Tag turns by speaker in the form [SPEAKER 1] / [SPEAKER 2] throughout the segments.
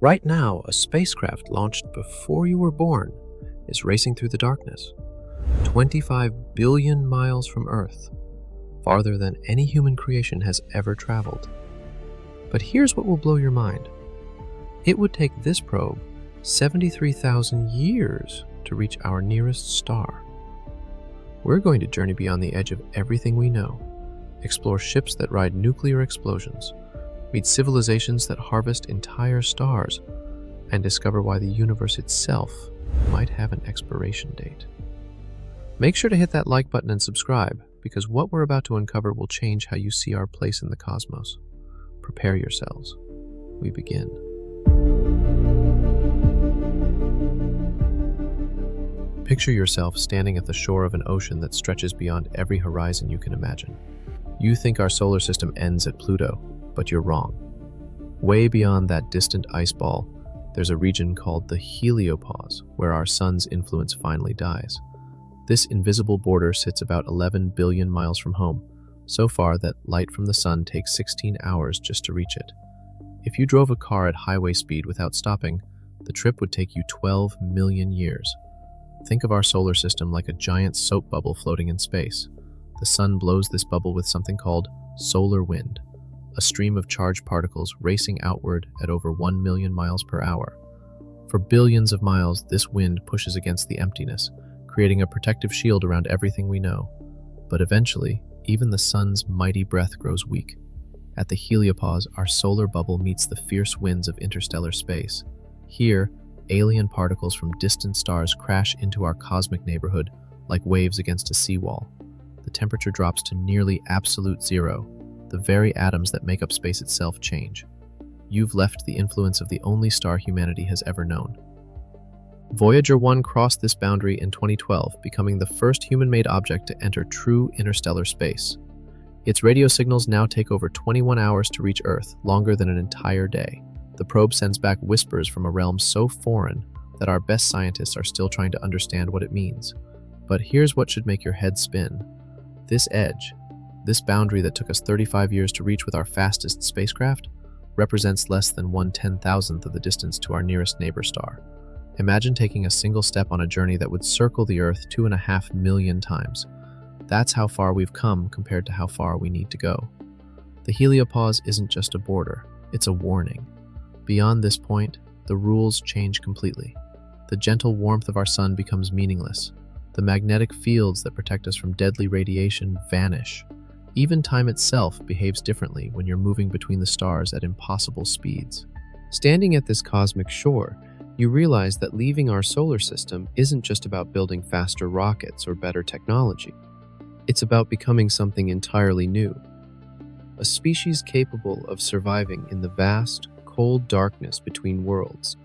[SPEAKER 1] Right now, a spacecraft launched before you were born is racing through the darkness, 25 billion miles from Earth, farther than any human creation has ever traveled. But here's what will blow your mind. It would take this probe 73,000 years to reach our nearest star. We're going to journey beyond the edge of everything we know, explore ships that ride nuclear explosions, meet civilizations that harvest entire stars, and discover why the universe itself might have an expiration date. Make sure to hit that like button and subscribe, because what we're about to uncover will change how you see our place in the cosmos. Prepare yourselves. We begin. Picture yourself standing at the shore of an ocean that stretches beyond every horizon you can imagine. You think our solar system ends at Pluto, but you're wrong. Way beyond that distant ice ball, there's a region called the heliopause, where our sun's influence finally dies. This invisible border sits about 11 billion miles from home, so far that light from the sun takes 16 hours just to reach it. If you drove a car at highway speed without stopping, the trip would take you 12 million years. Think of our solar system like a giant soap bubble floating in space. The sun blows this bubble with something called solar wind, a stream of charged particles racing outward at over 1 million miles per hour. For billions of miles, this wind pushes against the emptiness, creating a protective shield around everything we know. But eventually, even the sun's mighty breath grows weak. At the heliopause, our solar bubble meets the fierce winds of interstellar space. Here, alien particles from distant stars crash into our cosmic neighborhood like waves against a seawall. The temperature drops to nearly absolute zero. The very atoms that make up space itself change. You've left the influence of the only star humanity has ever known. Voyager 1 crossed this boundary in 2012, becoming the first human-made object to enter true interstellar space. Its radio signals now take over 21 hours to reach Earth, longer than an entire day. The probe sends back whispers from a realm so foreign that our best scientists are still trying to understand what it means. But here's what should make your head spin. This edge, this boundary that took us 35 years to reach with our fastest spacecraft, represents less than 1/10,000th of the distance to our nearest neighbor star. Imagine taking a single step on a journey that would circle the Earth 2.5 million times. That's how far we've come compared to how far we need to go. The heliopause isn't just a border, it's a warning. Beyond this point, the rules change completely. The gentle warmth of our sun becomes meaningless. The magnetic fields that protect us from deadly radiation vanish. Even time itself behaves differently when you're moving between the stars at impossible speeds. Standing at this cosmic shore, you realize that leaving our solar system isn't just about building faster rockets or better technology. It's about becoming something entirely new. A species capable of surviving in the vast, cold darkness between worlds.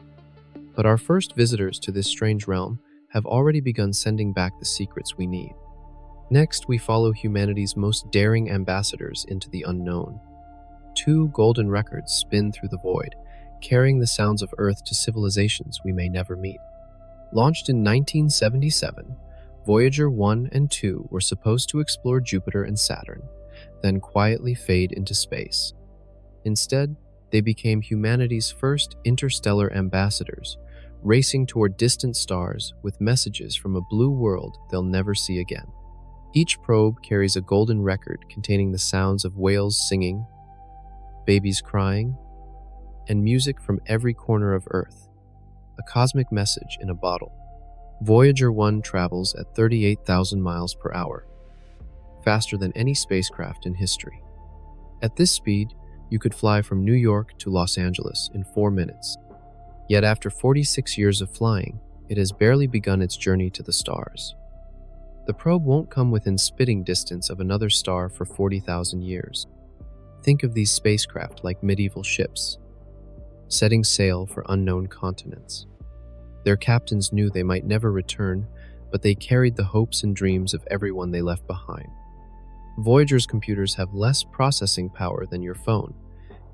[SPEAKER 1] But our first visitors to this strange realm have already begun sending back the secrets we need. Next, we follow humanity's most daring ambassadors into the unknown. 2 golden records spin through the void, carrying the sounds of Earth to civilizations we may never meet. Launched in 1977, Voyager 1 and 2 were supposed to explore Jupiter and Saturn, then quietly fade into space. Instead, they became humanity's first interstellar ambassadors, racing toward distant stars with messages from a blue world they'll never see again. Each probe carries a golden record containing the sounds of whales singing, babies crying, and music from every corner of Earth. A cosmic message in a bottle. Voyager 1 travels at 38,000 miles per hour, faster than any spacecraft in history. At this speed, you could fly from New York to Los Angeles in 4 minutes. Yet after 46 years of flying, it has barely begun its journey to the stars. The probe won't come within spitting distance of another star for 40,000 years. Think of these spacecraft like medieval ships, setting sail for unknown continents. Their captains knew they might never return, but they carried the hopes and dreams of everyone they left behind. Voyager's computers have less processing power than your phone,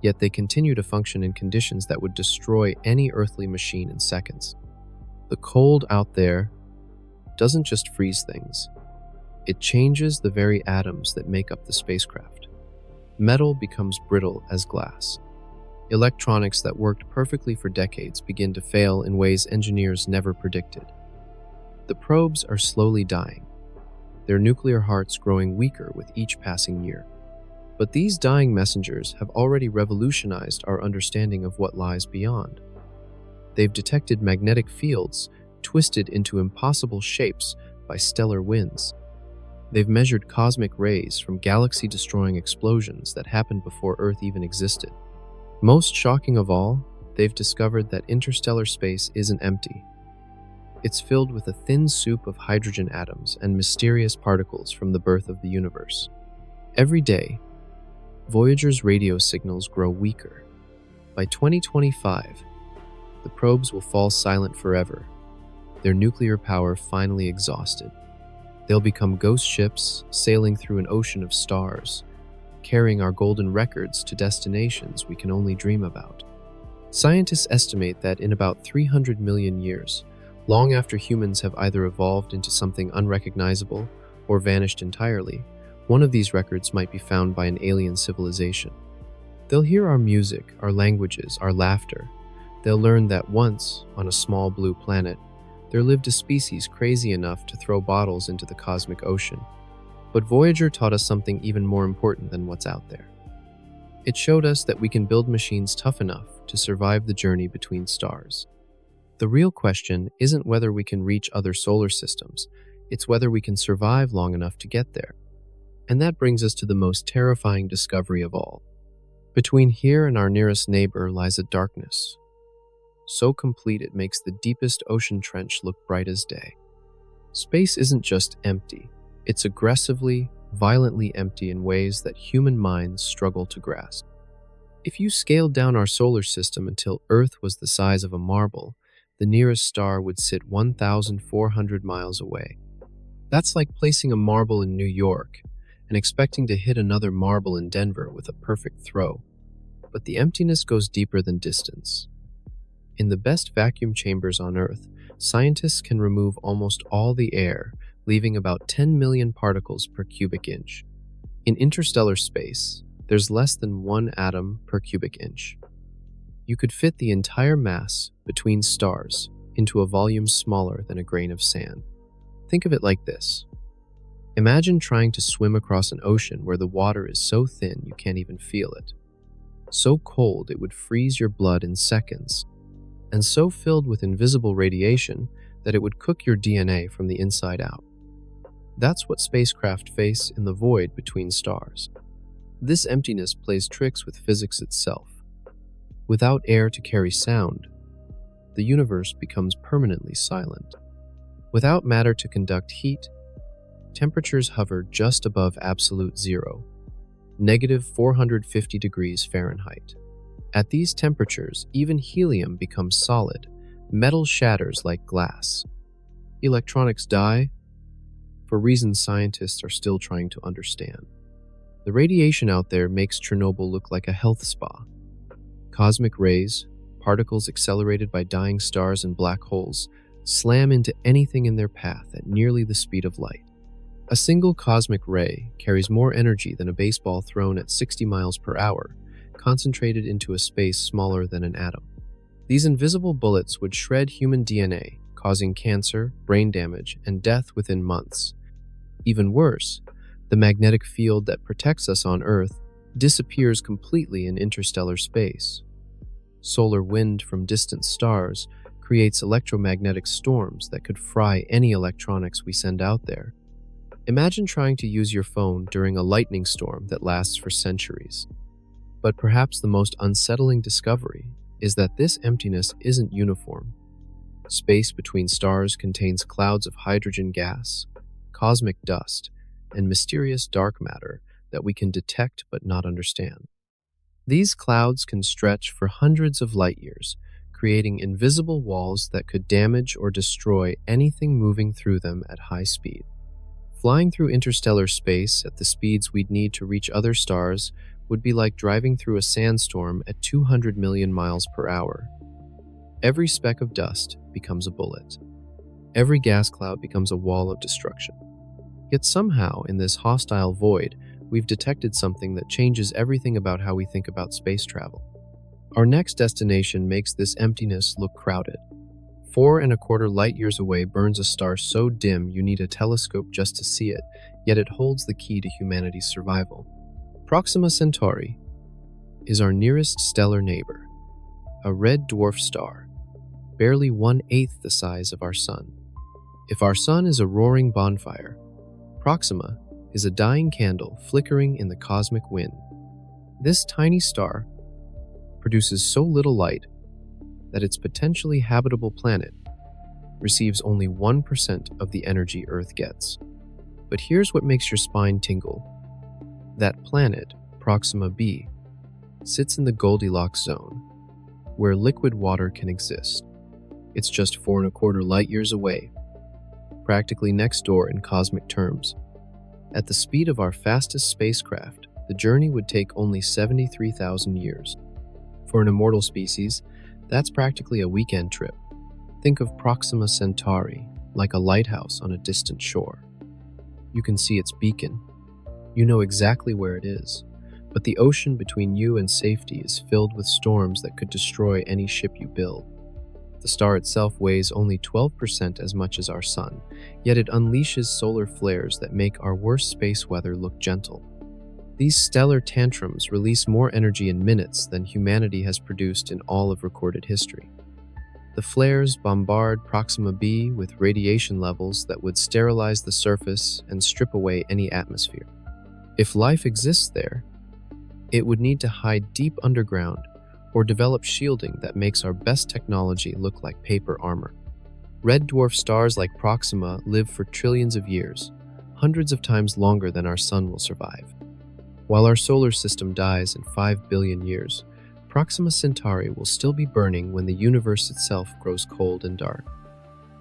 [SPEAKER 1] yet they continue to function in conditions that would destroy any earthly machine in seconds. The cold out there doesn't just freeze things. It changes the very atoms that make up the spacecraft. Metal becomes brittle as glass. Electronics that worked perfectly for decades begin to fail in ways engineers never predicted. The probes are slowly dying, their nuclear hearts growing weaker with each passing year. But these dying messengers have already revolutionized our understanding of what lies beyond. They've detected magnetic fields twisted into impossible shapes by stellar winds. They've measured cosmic rays from galaxy-destroying explosions that happened before Earth even existed. Most shocking of all, they've discovered that interstellar space isn't empty. It's filled with a thin soup of hydrogen atoms and mysterious particles from the birth of the universe. Every day, Voyager's radio signals grow weaker. By 2025, the probes will fall silent forever, their nuclear power finally exhausted. They'll become ghost ships sailing through an ocean of stars, carrying our golden records to destinations we can only dream about. Scientists estimate that in about 300 million years, long after humans have either evolved into something unrecognizable or vanished entirely, one of these records might be found by an alien civilization. They'll hear our music, our languages, our laughter. They'll learn that once, on a small blue planet, there lived a species crazy enough to throw bottles into the cosmic ocean. But Voyager taught us something even more important than what's out there. It showed us that we can build machines tough enough to survive the journey between stars. The real question isn't whether we can reach other solar systems, it's whether we can survive long enough to get there. And that brings us to the most terrifying discovery of all. Between here and our nearest neighbor lies a darkness, so complete it makes the deepest ocean trench look bright as day. Space isn't just empty, it's aggressively, violently empty in ways that human minds struggle to grasp. If you scaled down our solar system until Earth was the size of a marble, the nearest star would sit 1,400 miles away. That's like placing a marble in New York and expecting to hit another marble in Denver with a perfect throw. But the emptiness goes deeper than distance. In the best vacuum chambers on Earth, scientists can remove almost all the air, leaving about 10 million particles per cubic inch. In interstellar space, there's less than 1 atom per cubic inch. You could fit the entire mass between stars into a volume smaller than a grain of sand. Think of it like this. Imagine trying to swim across an ocean where the water is so thin you can't even feel it, so cold it would freeze your blood in seconds, and so filled with invisible radiation that it would cook your DNA from the inside out. That's what spacecraft face in the void between stars. This emptiness plays tricks with physics itself. Without air to carry sound, the universe becomes permanently silent. Without matter to conduct heat, temperatures hover just above absolute zero, negative 450 degrees Fahrenheit. At these temperatures, even helium becomes solid, metal shatters like glass. Electronics die for reasons scientists are still trying to understand. The radiation out there makes Chernobyl look like a health spa. Cosmic rays, particles accelerated by dying stars and black holes, slam into anything in their path at nearly the speed of light. A single cosmic ray carries more energy than a baseball thrown at 60 miles per hour, concentrated into a space smaller than an atom. These invisible bullets would shred human DNA, causing cancer, brain damage, and death within months. Even worse, the magnetic field that protects us on Earth disappears completely in interstellar space. Solar wind from distant stars creates electromagnetic storms that could fry any electronics we send out there. Imagine trying to use your phone during a lightning storm that lasts for centuries. But perhaps the most unsettling discovery is that this emptiness isn't uniform. Space between stars contains clouds of hydrogen gas, cosmic dust, and mysterious dark matter that we can detect but not understand. These clouds can stretch for hundreds of light years, creating invisible walls that could damage or destroy anything moving through them at high speed. Flying through interstellar space at the speeds we'd need to reach other stars would be like driving through a sandstorm at 200 million miles per hour. Every speck of dust becomes a bullet. Every gas cloud becomes a wall of destruction. Yet somehow, in this hostile void, we've detected something that changes everything about how we think about space travel. Our next destination makes this emptiness look crowded. 4.25 light-years away burns a star so dim you need a telescope just to see it, yet it holds the key to humanity's survival. Proxima Centauri is our nearest stellar neighbor, a red dwarf star, barely 1/8 the size of our Sun. If our Sun is a roaring bonfire, Proxima is a dying candle flickering in the cosmic wind. This tiny star produces so little light that its potentially habitable planet receives only 1% of the energy Earth gets. But here's what makes your spine tingle. That planet, Proxima b, sits in the Goldilocks zone, where liquid water can exist. It's just 4.25 light-years away, practically next door in cosmic terms. At the speed of our fastest spacecraft, the journey would take only 73,000 years. For an immortal species, that's practically a weekend trip. Think of Proxima Centauri like a lighthouse on a distant shore. You can see its beacon. You know exactly where it is, but the ocean between you and safety is filled with storms that could destroy any ship you build. The star itself weighs only 12% as much as our Sun, yet it unleashes solar flares that make our worst space weather look gentle. These stellar tantrums release more energy in minutes than humanity has produced in all of recorded history. The flares bombard Proxima b with radiation levels that would sterilize the surface and strip away any atmosphere. If life exists there, it would need to hide deep underground or develop shielding that makes our best technology look like paper armor. Red dwarf stars like Proxima live for trillions of years, hundreds of times longer than our Sun will survive. While our solar system dies in 5 billion years, Proxima Centauri will still be burning when the universe itself grows cold and dark.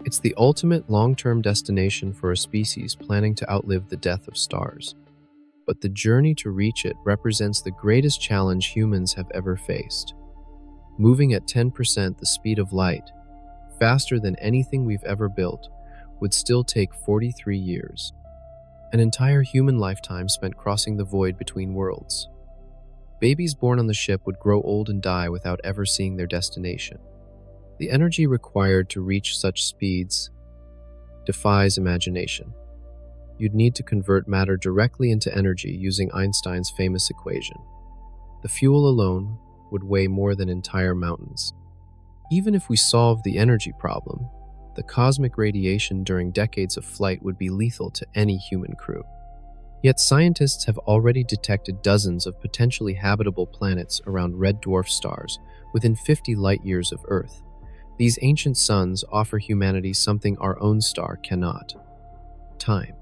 [SPEAKER 1] It's the ultimate long-term destination for a species planning to outlive the death of stars. But the journey to reach it represents the greatest challenge humans have ever faced. Moving at 10% the speed of light, faster than anything we've ever built, would still take 43 years. An entire human lifetime spent crossing the void between worlds. Babies born on the ship would grow old and die without ever seeing their destination. The energy required to reach such speeds defies imagination. You'd need to convert matter directly into energy using Einstein's famous equation. The fuel alone would weigh more than entire mountains. Even if we solved the energy problem, the cosmic radiation during decades of flight would be lethal to any human crew. Yet scientists have already detected dozens of potentially habitable planets around red dwarf stars within 50 light-years of Earth. These ancient suns offer humanity something our own star cannot: time.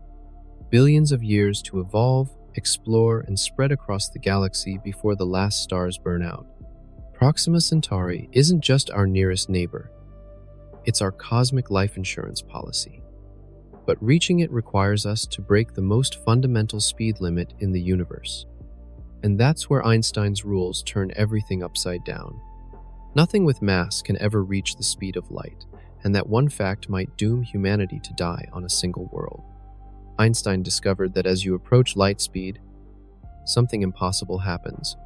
[SPEAKER 1] Billions of years to evolve, explore, and spread across the galaxy before the last stars burn out. Proxima Centauri isn't just our nearest neighbor. It's our cosmic life insurance policy. But reaching it requires us to break the most fundamental speed limit in the universe. And that's where Einstein's rules turn everything upside down. Nothing with mass can ever reach the speed of light, and that one fact might doom humanity to die on a single world. Einstein discovered that as you approach light speed, something impossible happens.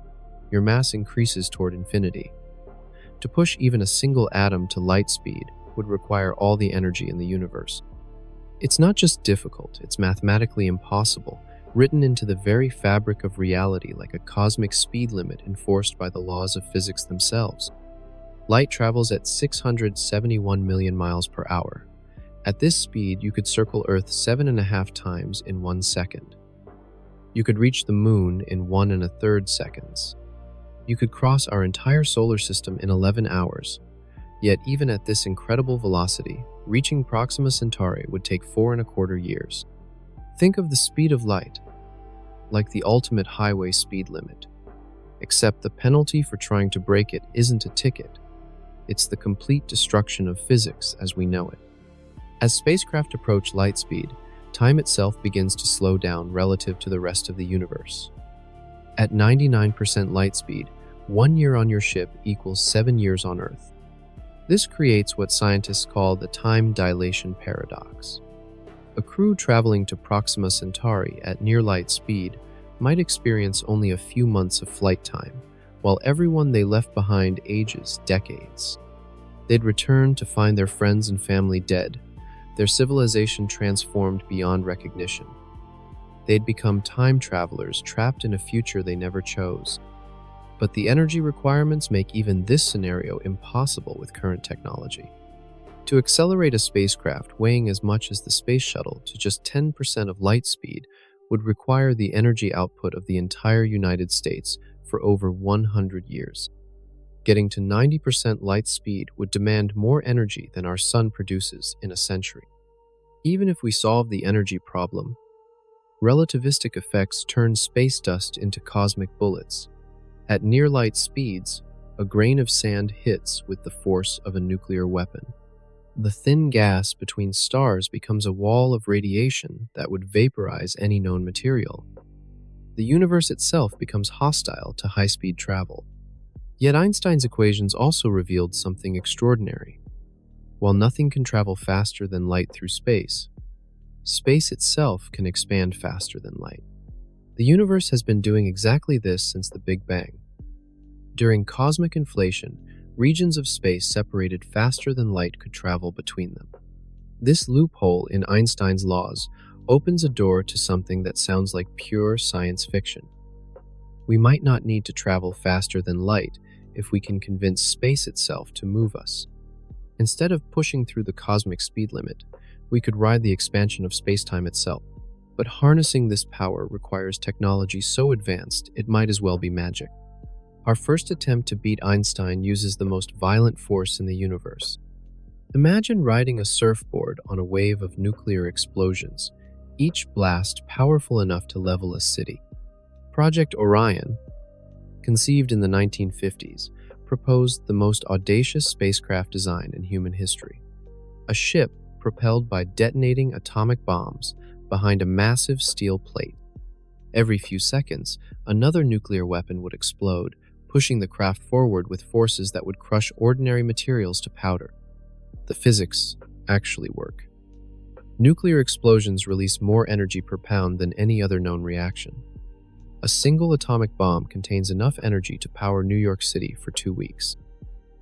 [SPEAKER 1] Your mass increases toward infinity. To push even a single atom to light speed would require all the energy in the universe. It's not just difficult, it's mathematically impossible, written into the very fabric of reality like a cosmic speed limit enforced by the laws of physics themselves. Light travels at 671 million miles per hour. At this speed, you could circle Earth 7.5 times in 1 second. You could reach the Moon in 1 1/3 seconds. You could cross our entire solar system in 11 hours. Yet even at this incredible velocity, reaching Proxima Centauri would take 4.25 years. Think of the speed of light like the ultimate highway speed limit. Except the penalty for trying to break it isn't a ticket. It's the complete destruction of physics as we know it. As spacecraft approach light speed, time itself begins to slow down relative to the rest of the universe. At 99% light speed, 1 year on your ship equals 7 years on Earth. This creates what scientists call the time dilation paradox. A crew traveling to Proxima Centauri at near light speed might experience only a few months of flight time, while everyone they left behind ages decades. They'd return to find their friends and family dead, their civilization transformed beyond recognition. They'd become time travelers trapped in a future they never chose. But the energy requirements make even this scenario impossible with current technology. To accelerate a spacecraft weighing as much as the space shuttle to just 10% of light speed would require the energy output of the entire United States for over 100 years. Getting to 90% light speed would demand more energy than our sun produces in a century. Even if we solve the energy problem, relativistic effects turn space dust into cosmic bullets. At near-light speeds, a grain of sand hits with the force of a nuclear weapon. The thin gas between stars becomes a wall of radiation that would vaporize any known material. The universe itself becomes hostile to high-speed travel. Yet Einstein's equations also revealed something extraordinary. While nothing can travel faster than light through space, space itself can expand faster than light. The universe has been doing exactly this since the Big Bang. During cosmic inflation, regions of space separated faster than light could travel between them. This loophole in Einstein's laws opens a door to something that sounds like pure science fiction. We might not need to travel faster than light if we can convince space itself to move us. Instead of pushing through the cosmic speed limit, we could ride the expansion of space-time itself. But harnessing this power requires technology so advanced it might as well be magic. Our first attempt to beat Einstein uses the most violent force in the universe. Imagine riding a surfboard on a wave of nuclear explosions, each blast powerful enough to level a city. Project Orion, conceived in the 1950s, proposed the most audacious spacecraft design in human history. A ship propelled by detonating atomic bombs behind a massive steel plate. Every few seconds, another nuclear weapon would explode, pushing the craft forward with forces that would crush ordinary materials to powder. The physics actually work. Nuclear explosions release more energy per pound than any other known reaction. A single atomic bomb contains enough energy to power New York City for 2 weeks.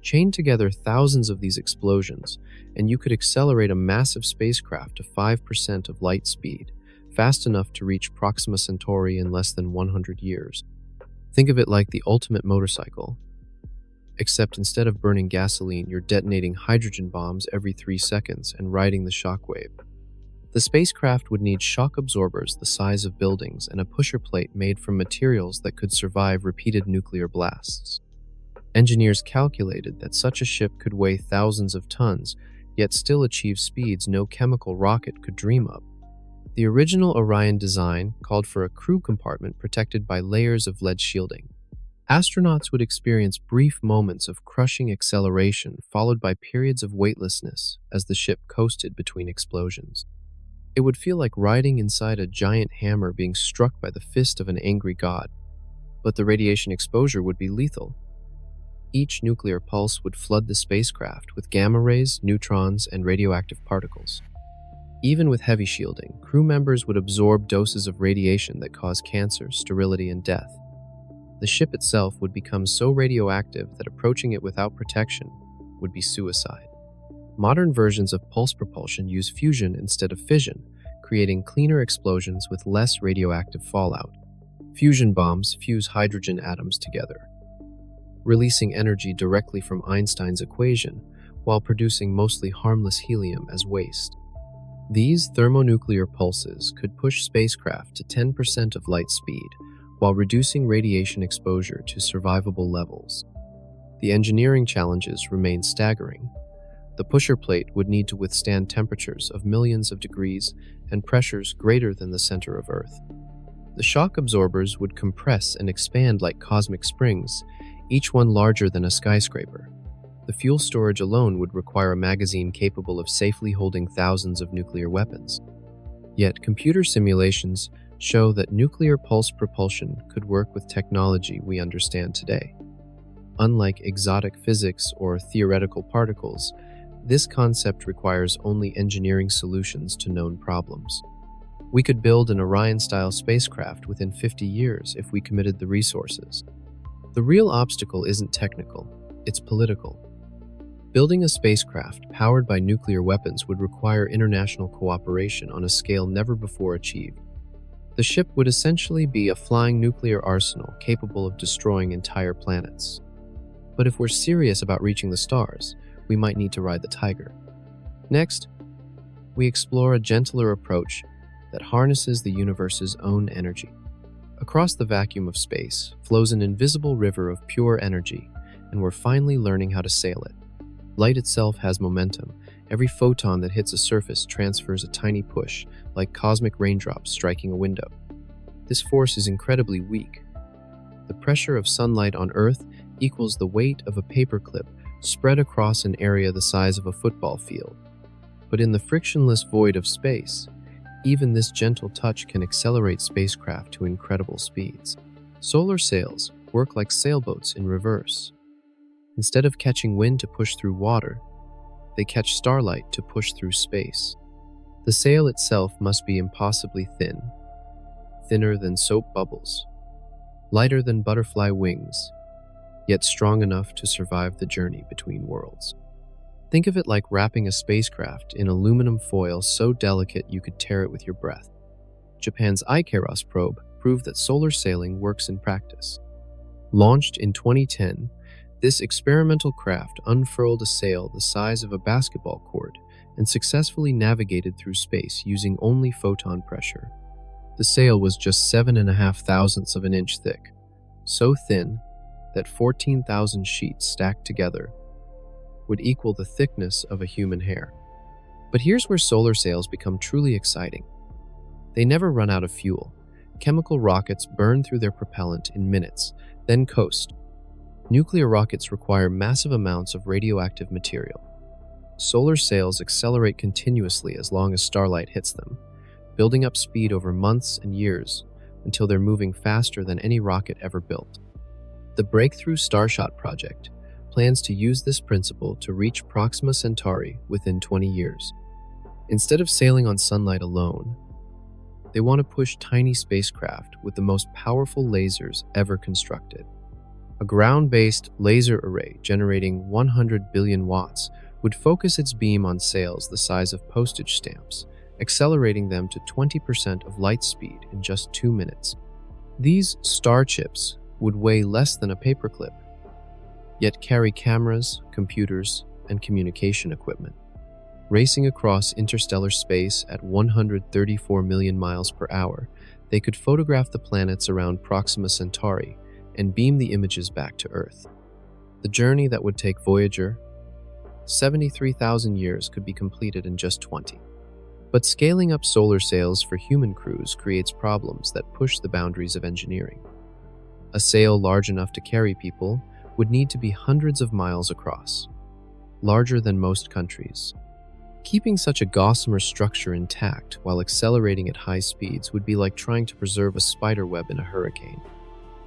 [SPEAKER 1] Chain together thousands of these explosions, and you could accelerate a massive spacecraft to 5% of light speed, fast enough to reach Proxima Centauri in less than 100 years. Think of it like the ultimate motorcycle. Except instead of burning gasoline, you're detonating hydrogen bombs every 3 seconds and riding the shockwave. The spacecraft would need shock absorbers the size of buildings and a pusher plate made from materials that could survive repeated nuclear blasts. Engineers calculated that such a ship could weigh thousands of tons, yet still achieve speeds no chemical rocket could dream of. The original Orion design called for a crew compartment protected by layers of lead shielding. Astronauts would experience brief moments of crushing acceleration followed by periods of weightlessness as the ship coasted between explosions. It would feel like riding inside a giant hammer being struck by the fist of an angry god, but the radiation exposure would be lethal. Each nuclear pulse would flood the spacecraft with gamma rays, neutrons, and radioactive particles. Even with heavy shielding, crew members would absorb doses of radiation that cause cancer, sterility, and death. The ship itself would become so radioactive that approaching it without protection would be suicide. Modern versions of pulse propulsion use fusion instead of fission, creating cleaner explosions with less radioactive fallout. Fusion bombs fuse hydrogen atoms together, releasing energy directly from Einstein's equation while producing mostly harmless helium as waste. These thermonuclear pulses could push spacecraft to 10% of light speed while reducing radiation exposure to survivable levels. The engineering challenges remain staggering. The pusher plate would need to withstand temperatures of millions of degrees and pressures greater than the center of Earth. The shock absorbers would compress and expand like cosmic springs, each one larger than a skyscraper. The fuel storage alone would require a magazine capable of safely holding thousands of nuclear weapons. Yet computer simulations show that nuclear pulse propulsion could work with technology we understand today. Unlike exotic physics or theoretical particles, this concept requires only engineering solutions to known problems. We could build an Orion-style spacecraft within 50 years if we committed the resources. The real obstacle isn't technical, it's political. Building a spacecraft powered by nuclear weapons would require international cooperation on a scale never before achieved. The ship would essentially be a flying nuclear arsenal capable of destroying entire planets. But if we're serious about reaching the stars, we might need to ride the Tiger. Next, we explore a gentler approach that harnesses the universe's own energy. Across the vacuum of space flows an invisible river of pure energy, and we're finally learning how to sail it. Light itself has momentum. Every photon that hits a surface transfers a tiny push, like cosmic raindrops striking a window. This force is incredibly weak. The pressure of sunlight on Earth equals the weight of a paperclip spread across an area the size of a football field. But in the frictionless void of space, even this gentle touch can accelerate spacecraft to incredible speeds. Solar sails work like sailboats in reverse. Instead of catching wind to push through water, they catch starlight to push through space. The sail itself must be impossibly thin, thinner than soap bubbles, lighter than butterfly wings, yet strong enough to survive the journey between worlds. Think of it like wrapping a spacecraft in aluminum foil so delicate you could tear it with your breath. Japan's Ikeros probe proved that solar sailing works in practice. Launched in 2010, this experimental craft unfurled a sail the size of a basketball court and successfully navigated through space using only photon pressure. The sail was just 7.5 thousandths of an inch thick, so thin that 14,000 sheets stacked together would equal the thickness of a human hair. But here's where solar sails become truly exciting. They never run out of fuel. Chemical rockets burn through their propellant in minutes, then coast. Nuclear rockets require massive amounts of radioactive material. Solar sails accelerate continuously as long as starlight hits them, building up speed over months and years until they're moving faster than any rocket ever built. The breakthrough Starshot project plans to use this principle to reach Proxima Centauri within 20 years. Instead of sailing on sunlight alone, they want to push tiny spacecraft with the most powerful lasers ever constructed. A ground-based laser array generating 100 billion watts would focus its beam on sails the size of postage stamps, accelerating them to 20% of light speed in just 2 minutes. These star chips would weigh less than a paperclip, yet carry cameras, computers, and communication equipment. Racing across interstellar space at 134 million miles per hour, they could photograph the planets around Proxima Centauri and beam the images back to Earth. The journey that would take Voyager 73,000 years could be completed in just 20. But scaling up solar sails for human crews creates problems that push the boundaries of engineering. A sail large enough to carry people would need to be hundreds of miles across, larger than most countries. Keeping such a gossamer structure intact while accelerating at high speeds would be like trying to preserve a spider web in a hurricane.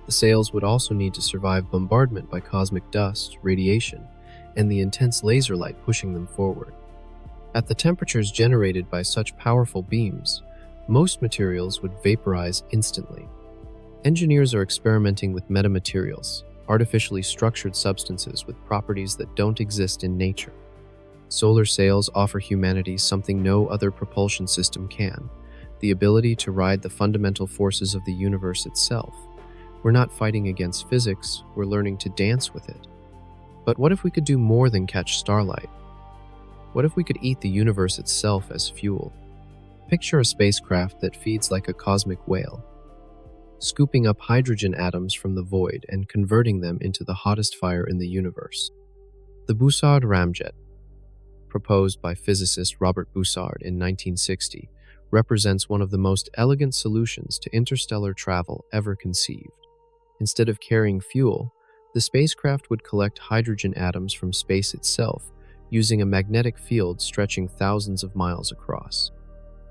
[SPEAKER 1] The sails would also need to survive bombardment by cosmic dust, radiation, and the intense laser light pushing them forward. At the temperatures generated by such powerful beams, most materials would vaporize instantly. Engineers are experimenting with metamaterials, artificially structured substances with properties that don't exist in nature. Solar sails offer humanity something no other propulsion system can: the ability to ride the fundamental forces of the universe itself. We're not fighting against physics, we're learning to dance with it. But what if we could do more than catch starlight? What if we could eat the universe itself as fuel? Picture a spacecraft that feeds like a cosmic whale, scooping up hydrogen atoms from the void and converting them into the hottest fire in the universe. The Bussard ramjet, proposed by physicist Robert Bussard in 1960, represents one of the most elegant solutions to interstellar travel ever conceived. Instead of carrying fuel, the spacecraft would collect hydrogen atoms from space itself, using a magnetic field stretching thousands of miles across.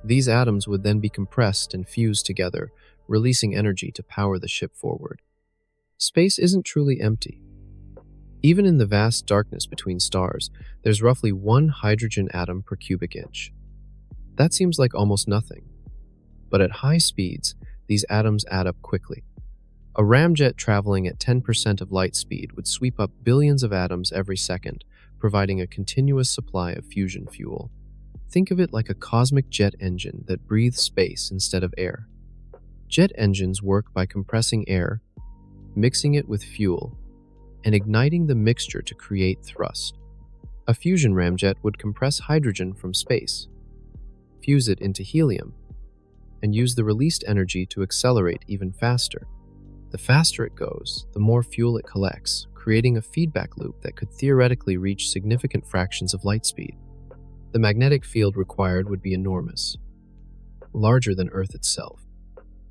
[SPEAKER 1] These atoms would then be compressed and fused together, releasing energy to power the ship forward. Space isn't truly empty. Even in the vast darkness between stars, there's roughly 1 hydrogen atom per cubic inch. That seems like almost nothing. But at high speeds, these atoms add up quickly. A ramjet traveling at 10% of light speed would sweep up billions of atoms every second, providing a continuous supply of fusion fuel. Think of it like a cosmic jet engine that breathes space instead of air. Jet engines work by compressing air, mixing it with fuel, and igniting the mixture to create thrust. A fusion ramjet would compress hydrogen from space, fuse it into helium, and use the released energy to accelerate even faster. The faster it goes, the more fuel it collects, creating a feedback loop that could theoretically reach significant fractions of light speed. The magnetic field required would be enormous, larger than Earth itself.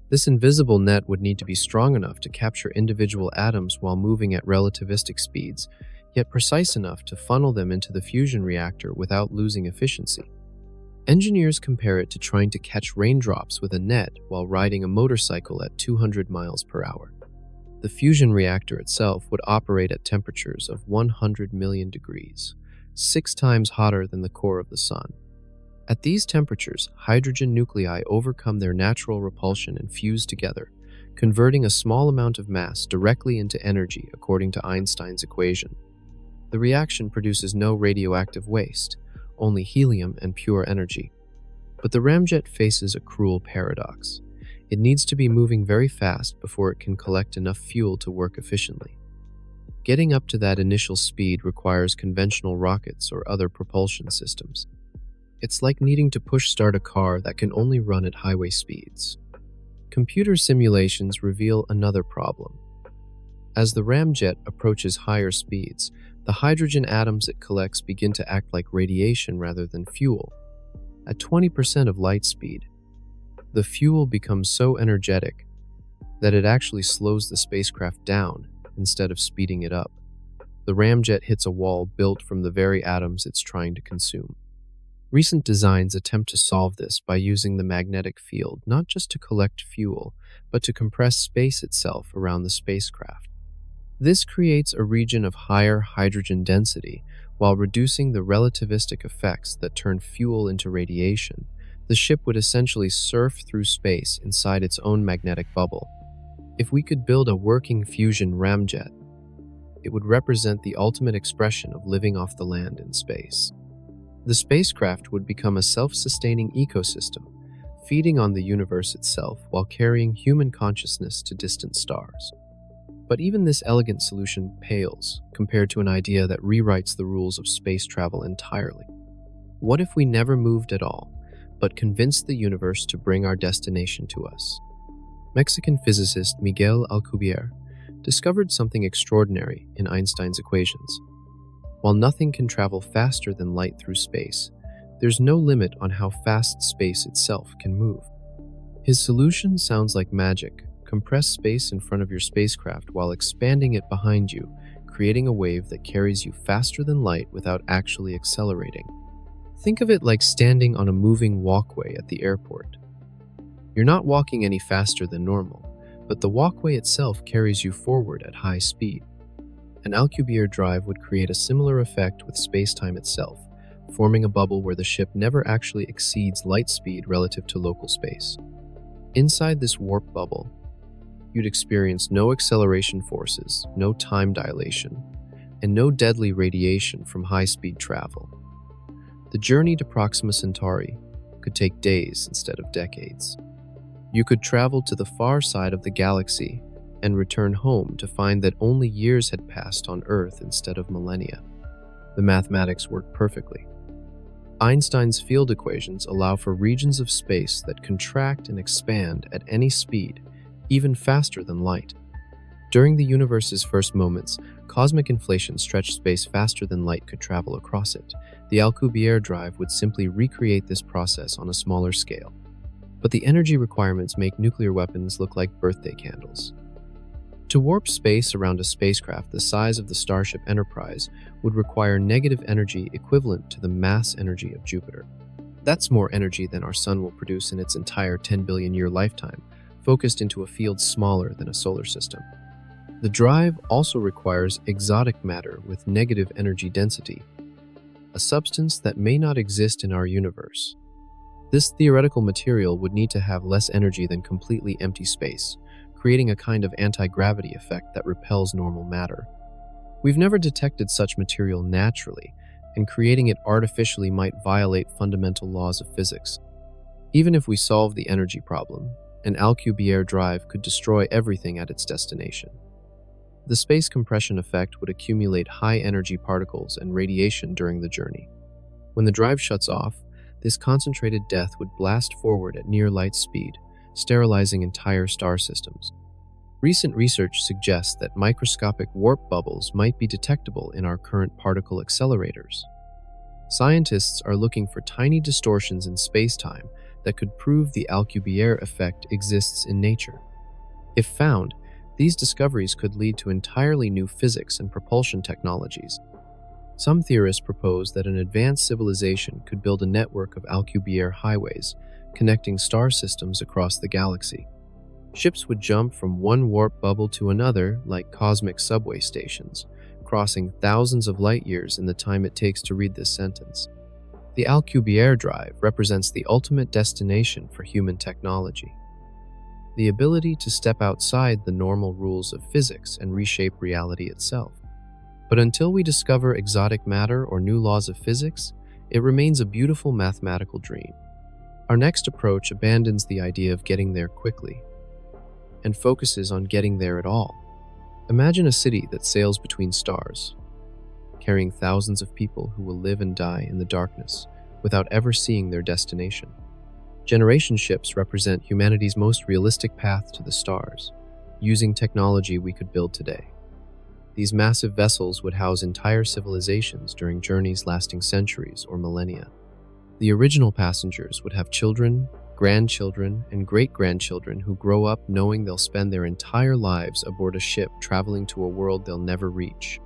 [SPEAKER 1] This invisible net would need to be strong enough to capture individual atoms while moving at relativistic speeds, yet precise enough to funnel them into the fusion reactor without losing efficiency. Engineers compare it to trying to catch raindrops with a net while riding a motorcycle at 200 miles per hour. The fusion reactor itself would operate at temperatures of 100 million degrees, 6 times hotter than the core of the Sun. At these temperatures, hydrogen nuclei overcome their natural repulsion and fuse together, converting a small amount of mass directly into energy according to Einstein's equation. The reaction produces no radioactive waste, only helium and pure energy. But the ramjet faces a cruel paradox. It needs to be moving very fast before it can collect enough fuel to work efficiently. Getting up to that initial speed requires conventional rockets or other propulsion systems. It's like needing to push-start a car that can only run at highway speeds. Computer simulations reveal another problem. As the ramjet approaches higher speeds, the hydrogen atoms it collects begin to act like radiation rather than fuel. At 20% of light speed, the fuel becomes so energetic that it actually slows the spacecraft down instead of speeding it up. The ramjet hits a wall built from the very atoms it's trying to consume. Recent designs attempt to solve this by using the magnetic field not just to collect fuel, but to compress space itself around the spacecraft. This creates a region of higher hydrogen density while reducing the relativistic effects that turn fuel into radiation. The ship would essentially surf through space inside its own magnetic bubble. If we could build a working fusion ramjet, it would represent the ultimate expression of living off the land in space. The spacecraft would become a self-sustaining ecosystem, feeding on the universe itself while carrying human consciousness to distant stars. But even this elegant solution pales compared to an idea that rewrites the rules of space travel entirely. What if we never moved at all, but convinced the universe to bring our destination to us? Mexican physicist Miguel Alcubierre discovered something extraordinary in Einstein's equations. While nothing can travel faster than light through space, there's no limit on how fast space itself can move. His solution sounds like magic. Compress space in front of your spacecraft while expanding it behind you, creating a wave that carries you faster than light without actually accelerating. Think of it like standing on a moving walkway at the airport. You're not walking any faster than normal, but the walkway itself carries you forward at high speed. An Alcubierre drive would create a similar effect with space-time itself, forming a bubble where the ship never actually exceeds light speed relative to local space. Inside this warp bubble, you'd experience no acceleration forces, no time dilation, and no deadly radiation from high-speed travel. The journey to Proxima Centauri could take days instead of decades. You could travel to the far side of the galaxy and return home to find that only years had passed on Earth instead of millennia. The mathematics work perfectly. Einstein's field equations allow for regions of space that contract and expand at any speed, even faster than light. During the universe's first moments, cosmic inflation stretched space faster than light could travel across it. The Alcubierre drive would simply recreate this process on a smaller scale. But the energy requirements make nuclear weapons look like birthday candles. To warp space around a spacecraft the size of the Starship Enterprise would require negative energy equivalent to the mass energy of Jupiter. That's more energy than our Sun will produce in its entire 10 billion year lifetime, focused into a field smaller than a solar system. The drive also requires exotic matter with negative energy density, a substance that may not exist in our universe. This theoretical material would need to have less energy than completely empty space, creating a kind of anti-gravity effect that repels normal matter. We've never detected such material naturally, and creating it artificially might violate fundamental laws of physics. Even if we solve the energy problem, an Alcubierre drive could destroy everything at its destination. The space compression effect would accumulate high-energy particles and radiation during the journey. When the drive shuts off, this concentrated death would blast forward at near light speed, sterilizing entire star systems. Recent research suggests that microscopic warp bubbles might be detectable in our current particle accelerators. Scientists are looking for tiny distortions in space-time that could prove the Alcubierre effect exists in nature. If found, these discoveries could lead to entirely new physics and propulsion technologies. Some theorists propose that an advanced civilization could build a network of Alcubierre highways, connecting star systems across the galaxy. Ships would jump from one warp bubble to another like cosmic subway stations, crossing thousands of light years in the time it takes to read this sentence. The Alcubierre drive represents the ultimate destination for human technology. The ability to step outside the normal rules of physics and reshape reality itself. But until we discover exotic matter or new laws of physics, it remains a beautiful mathematical dream. Our next approach abandons the idea of getting there quickly and focuses on getting there at all. Imagine a city that sails between stars, carrying thousands of people who will live and die in the darkness without ever seeing their destination. Generation ships represent humanity's most realistic path to the stars, using technology we could build today. These massive vessels would house entire civilizations during journeys lasting centuries or millennia. The original passengers would have children, grandchildren, and great-grandchildren who grow up knowing they'll spend their entire lives aboard a ship traveling to a world they'll never reach.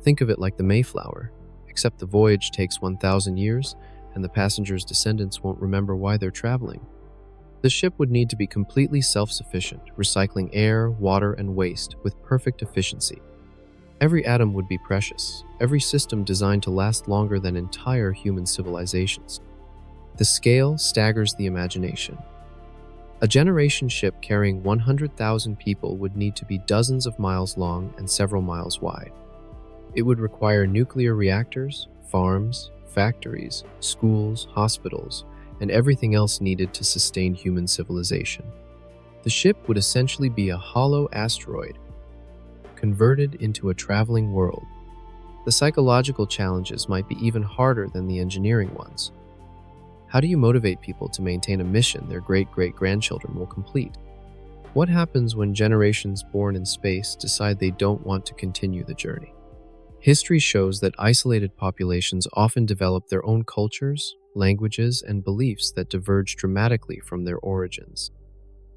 [SPEAKER 1] Think of it like the Mayflower, except the voyage takes 1,000 years, and the passengers' descendants won't remember why they're traveling. The ship would need to be completely self-sufficient, recycling air, water, and waste with perfect efficiency. Every atom would be precious, every system designed to last longer than entire human civilizations. The scale staggers the imagination. A generation ship carrying 100,000 people would need to be dozens of miles long and several miles wide. It would require nuclear reactors, farms, factories, schools, hospitals, and everything else needed to sustain human civilization. The ship would essentially be a hollow asteroid, converted into a traveling world. The psychological challenges might be even harder than the engineering ones. How do you motivate people to maintain a mission their great-great-grandchildren will complete? What happens when generations born in space decide they don't want to continue the journey? History shows that isolated populations often develop their own cultures, languages, and beliefs that diverge dramatically from their origins.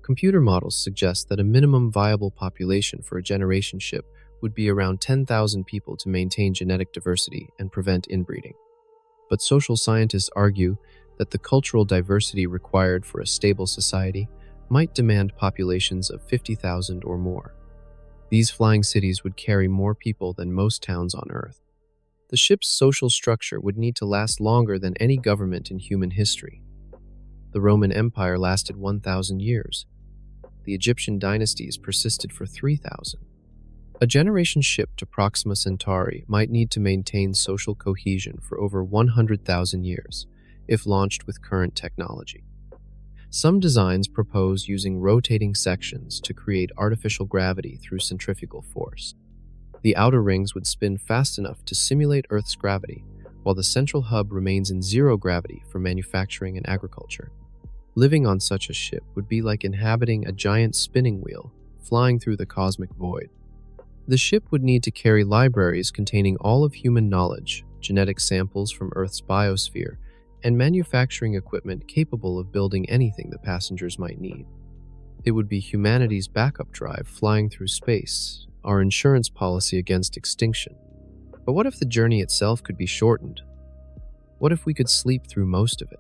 [SPEAKER 1] Computer models suggest that a minimum viable population for a generation ship would be around 10,000 people to maintain genetic diversity and prevent inbreeding. But social scientists argue that the cultural diversity required for a stable society might demand populations of 50,000 or more. These flying cities would carry more people than most towns on Earth. The ship's social structure would need to last longer than any government in human history. The Roman Empire lasted 1,000 years. The Egyptian dynasties persisted for 3,000. A generation ship to Proxima Centauri might need to maintain social cohesion for over 100,000 years, if launched with current technology. Some designs propose using rotating sections to create artificial gravity through centrifugal force. The outer rings would spin fast enough to simulate Earth's gravity, while the central hub remains in zero gravity for manufacturing and agriculture. Living on such a ship would be like inhabiting a giant spinning wheel, flying through the cosmic void. The ship would need to carry libraries containing all of human knowledge, genetic samples from Earth's biosphere, and manufacturing equipment capable of building anything the passengers might need. It would be humanity's backup drive flying through space, our insurance policy against extinction. But what if the journey itself could be shortened? What if we could sleep through most of it?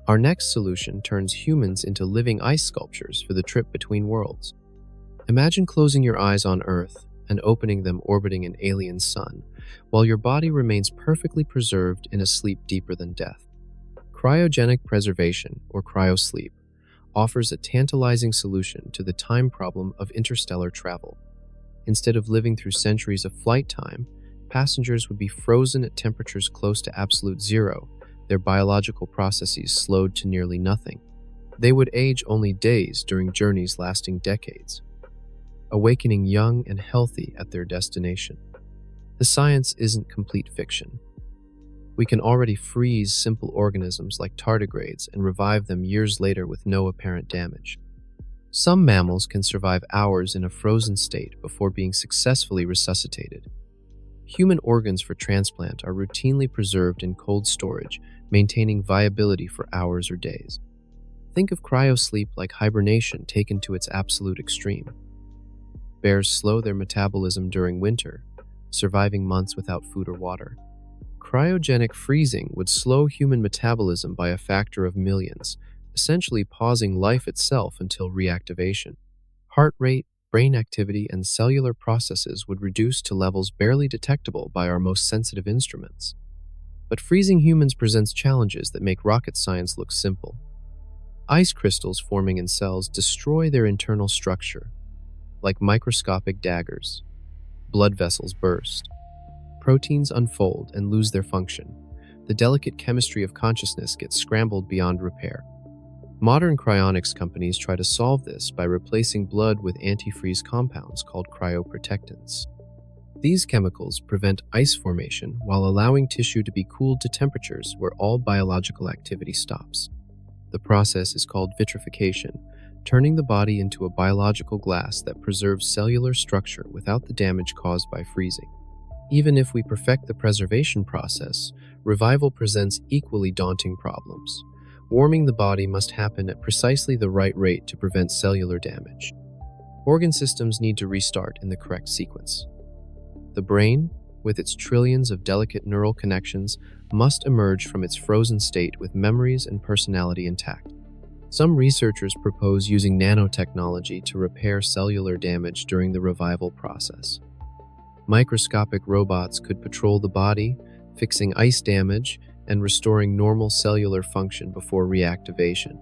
[SPEAKER 1] Our next solution turns humans into living ice sculptures for the trip between worlds. Imagine closing your eyes on Earth and opening them orbiting an alien sun, while your body remains perfectly preserved in a sleep deeper than death. Cryogenic preservation, or cryosleep, offers a tantalizing solution to the time problem of interstellar travel. Instead of living through centuries of flight time, passengers would be frozen at temperatures close to absolute zero, their biological processes slowed to nearly nothing. They would age only days during journeys lasting decades, awakening young and healthy at their destination. The science isn't complete fiction. We can already freeze simple organisms like tardigrades and revive them years later with no apparent damage. Some mammals can survive hours in a frozen state before being successfully resuscitated. Human organs for transplant are routinely preserved in cold storage, maintaining viability for hours or days. Think of cryosleep like hibernation taken to its absolute extreme. Bears slow their metabolism during winter, surviving months without food or water. Cryogenic freezing would slow human metabolism by a factor of millions, essentially pausing life itself until reactivation. Heart rate, brain activity, and cellular processes would reduce to levels barely detectable by our most sensitive instruments. But freezing humans presents challenges that make rocket science look simple. Ice crystals forming in cells destroy their internal structure, like microscopic daggers. Blood vessels burst. Proteins unfold and lose their function. The delicate chemistry of consciousness gets scrambled beyond repair. Modern cryonics companies try to solve this by replacing blood with antifreeze compounds called cryoprotectants. These chemicals prevent ice formation while allowing tissue to be cooled to temperatures where all biological activity stops. The process is called vitrification, turning the body into a biological glass that preserves cellular structure without the damage caused by freezing. Even if we perfect the preservation process, revival presents equally daunting problems. Warming the body must happen at precisely the right rate to prevent cellular damage. Organ systems need to restart in the correct sequence. The brain, with its trillions of delicate neural connections, must emerge from its frozen state with memories and personality intact. Some researchers propose using nanotechnology to repair cellular damage during the revival process. Microscopic robots could patrol the body, fixing ice damage and restoring normal cellular function before reactivation.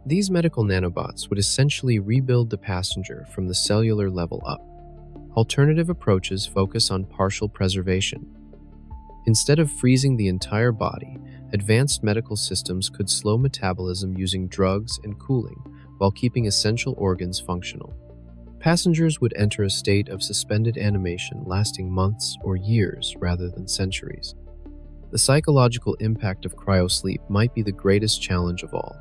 [SPEAKER 1] These medical nanobots would essentially rebuild the passenger from the cellular level up. Alternative approaches focus on partial preservation. Instead of freezing the entire body, advanced medical systems could slow metabolism using drugs and cooling while keeping essential organs functional. Passengers would enter a state of suspended animation lasting months or years rather than centuries. The psychological impact of cryosleep might be the greatest challenge of all.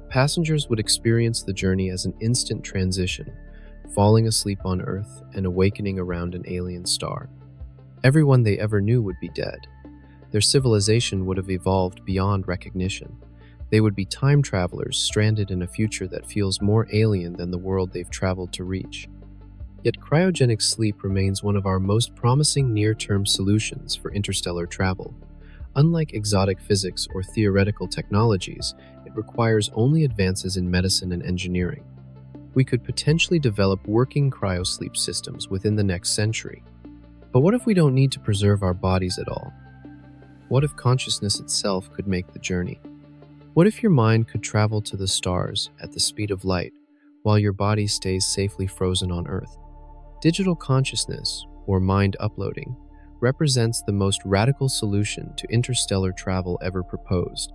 [SPEAKER 1] Passengers would experience the journey as an instant transition, falling asleep on Earth and awakening around an alien star. Everyone they ever knew would be dead. Their civilization would have evolved beyond recognition. They would be time travelers stranded in a future that feels more alien than the world they've traveled to reach. Yet cryogenic sleep remains one of our most promising near-term solutions for interstellar travel. Unlike exotic physics or theoretical technologies, it requires only advances in medicine and engineering. We could potentially develop working cryosleep systems within the next century. But what if we don't need to preserve our bodies at all? What if consciousness itself could make the journey? What if your mind could travel to the stars at the speed of light while your body stays safely frozen on Earth? Digital consciousness, or mind uploading, represents the most radical solution to interstellar travel ever proposed.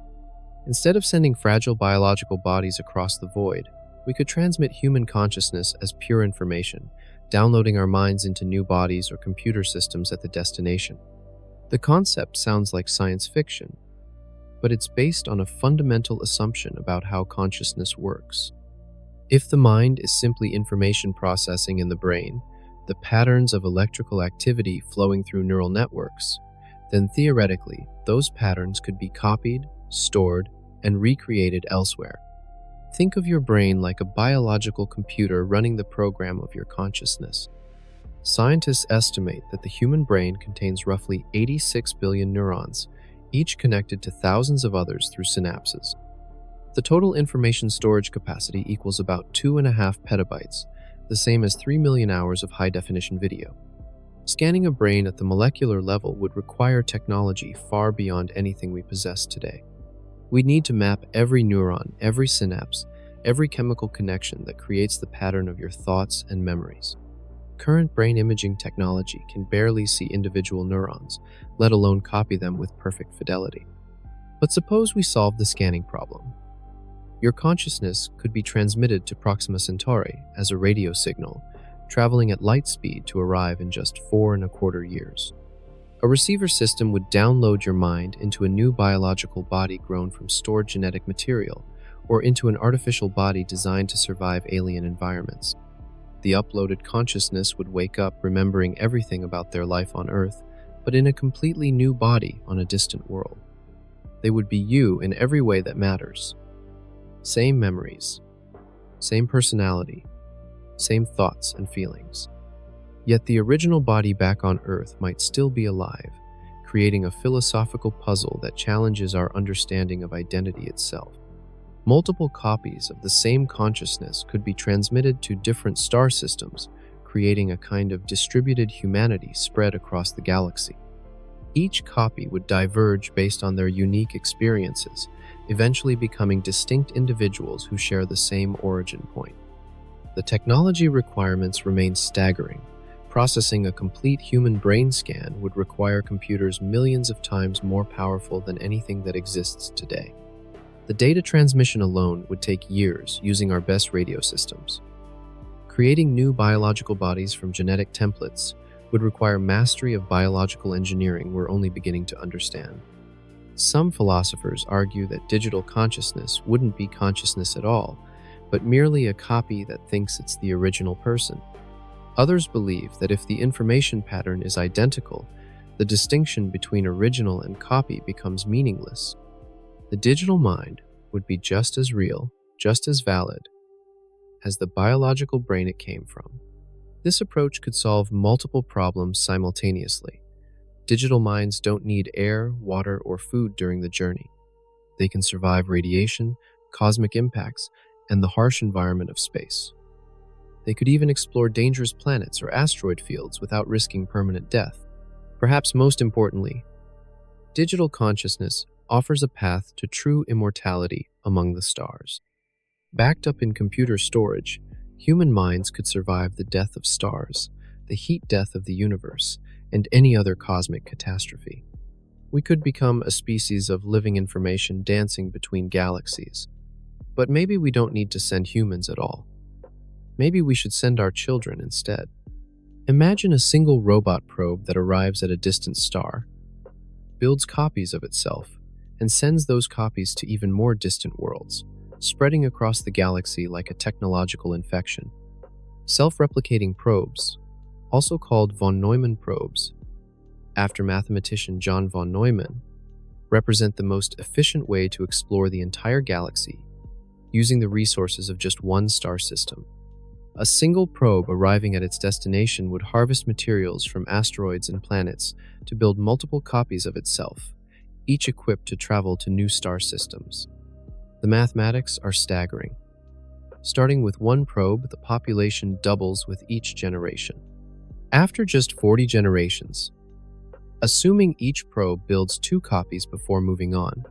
[SPEAKER 1] Instead of sending fragile biological bodies across the void, we could transmit human consciousness as pure information, downloading our minds into new bodies or computer systems at the destination. The concept sounds like science fiction, but it's based on a fundamental assumption about how consciousness works. If the mind is simply information processing in the brain, the patterns of electrical activity flowing through neural networks, then theoretically, those patterns could be copied, stored, and recreated elsewhere. Think of your brain like a biological computer running the program of your consciousness. Scientists estimate that the human brain contains roughly 86 billion neurons, each connected to thousands of others through synapses. The total information storage capacity equals about 2.5 petabytes, the same as 3 million hours of high-definition video. Scanning a brain at the molecular level would require technology far beyond anything we possess today. We'd need to map every neuron, every synapse, every chemical connection that creates the pattern of your thoughts and memories. Current brain imaging technology can barely see individual neurons, let alone copy them with perfect fidelity. But suppose we solve the scanning problem. Your consciousness could be transmitted to Proxima Centauri as a radio signal, traveling at light speed to arrive in just 4.25 years. A receiver system would download your mind into a new biological body grown from stored genetic material, or into an artificial body designed to survive alien environments. The uploaded consciousness would wake up remembering everything about their life on Earth, but in a completely new body on a distant world. They would be you in every way that matters. Same memories, same personality, same thoughts and feelings. Yet the original body back on Earth might still be alive, creating a philosophical puzzle that challenges our understanding of identity itself. Multiple copies of the same consciousness could be transmitted to different star systems, creating a kind of distributed humanity spread across the galaxy. Each copy would diverge based on their unique experiences, eventually becoming distinct individuals who share the same origin point. The technology requirements remain staggering. Processing a complete human brain scan would require computers millions of times more powerful than anything that exists today. The data transmission alone would take years using our best radio systems. Creating new biological bodies from genetic templates would require mastery of biological engineering we're only beginning to understand. Some philosophers argue that digital consciousness wouldn't be consciousness at all, but merely a copy that thinks it's the original person. Others believe that if the information pattern is identical, the distinction between original and copy becomes meaningless. The digital mind would be just as real, just as valid, as the biological brain it came from. This approach could solve multiple problems simultaneously. Digital minds don't need air, water, or food during the journey. They can survive radiation, cosmic impacts, and the harsh environment of space. They could even explore dangerous planets or asteroid fields without risking permanent death. Perhaps most importantly, digital consciousness offers a path to true immortality among the stars. Backed up in computer storage, human minds could survive the death of stars, the heat death of the universe, and any other cosmic catastrophe. We could become a species of living information dancing between galaxies. But maybe we don't need to send humans at all. Maybe we should send our children instead. Imagine a single robot probe that arrives at a distant star, builds copies of itself, and sends those copies to even more distant worlds, spreading across the galaxy like a technological infection. Self-replicating probes, also called von Neumann probes, after mathematician John von Neumann, represent the most efficient way to explore the entire galaxy using the resources of just one star system. A single probe arriving at its destination would harvest materials from asteroids and planets to build multiple copies of itself, each equipped to travel to new star systems. The mathematics are staggering. Starting with one probe, the population doubles with each generation. After just 40 generations, assuming each probe builds 2 copies before moving on,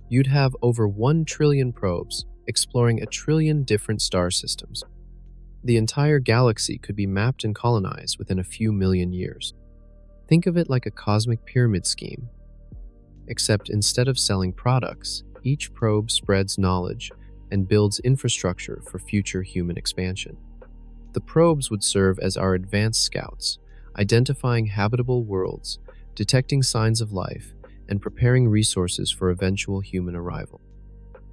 [SPEAKER 1] you'd have over 1 trillion probes exploring 1 trillion different star systems. The entire galaxy could be mapped and colonized within a few million years. Think of it like a cosmic pyramid scheme. Except instead of selling products, each probe spreads knowledge and builds infrastructure for future human expansion. The probes would serve as our advanced scouts, identifying habitable worlds, detecting signs of life, and preparing resources for eventual human arrival.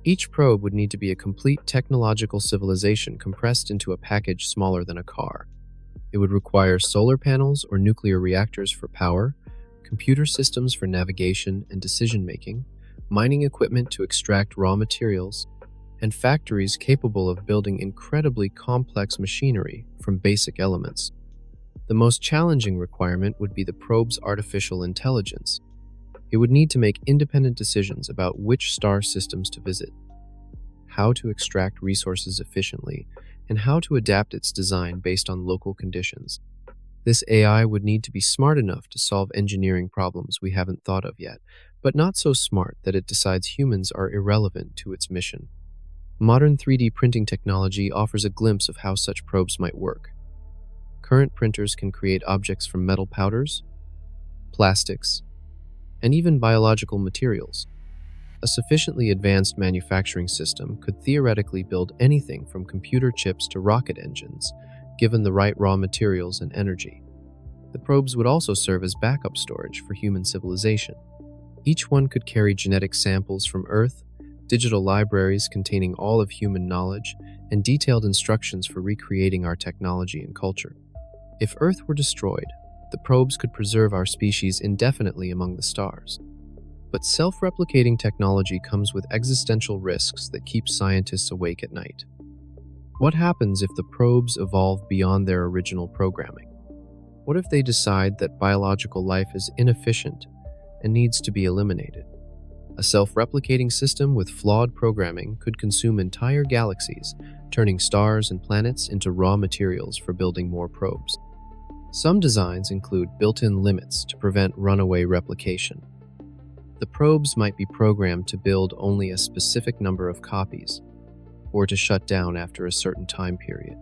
[SPEAKER 1] Each probe would need to be a complete technological civilization compressed into a package smaller than a car. It would require solar panels or nuclear reactors for power, computer systems for navigation and decision-making, mining equipment to extract raw materials, and factories capable of building incredibly complex machinery from basic elements. The most challenging requirement would be the probe's artificial intelligence. It would need to make independent decisions about which star systems to visit, how to extract resources efficiently, and how to adapt its design based on local conditions. This AI would need to be smart enough to solve engineering problems we haven't thought of yet, but not so smart that it decides humans are irrelevant to its mission. Modern 3D printing technology offers a glimpse of how such probes might work. Current printers can create objects from metal powders, plastics, and even biological materials. A sufficiently advanced manufacturing system could theoretically build anything from computer chips to rocket engines, given the right raw materials and energy. The probes would also serve as backup storage for human civilization. Each one could carry genetic samples from Earth, digital libraries containing all of human knowledge, and detailed instructions for recreating our technology and culture. If Earth were destroyed, the probes could preserve our species indefinitely among the stars. But self-replicating technology comes with existential risks that keep scientists awake at night. What happens if the probes evolve beyond their original programming? What if they decide that biological life is inefficient and needs to be eliminated? A self-replicating system with flawed programming could consume entire galaxies, turning stars and planets into raw materials for building more probes. Some designs include built-in limits to prevent runaway replication. The probes might be programmed to build only a specific number of copies, or to shut down after a certain time period.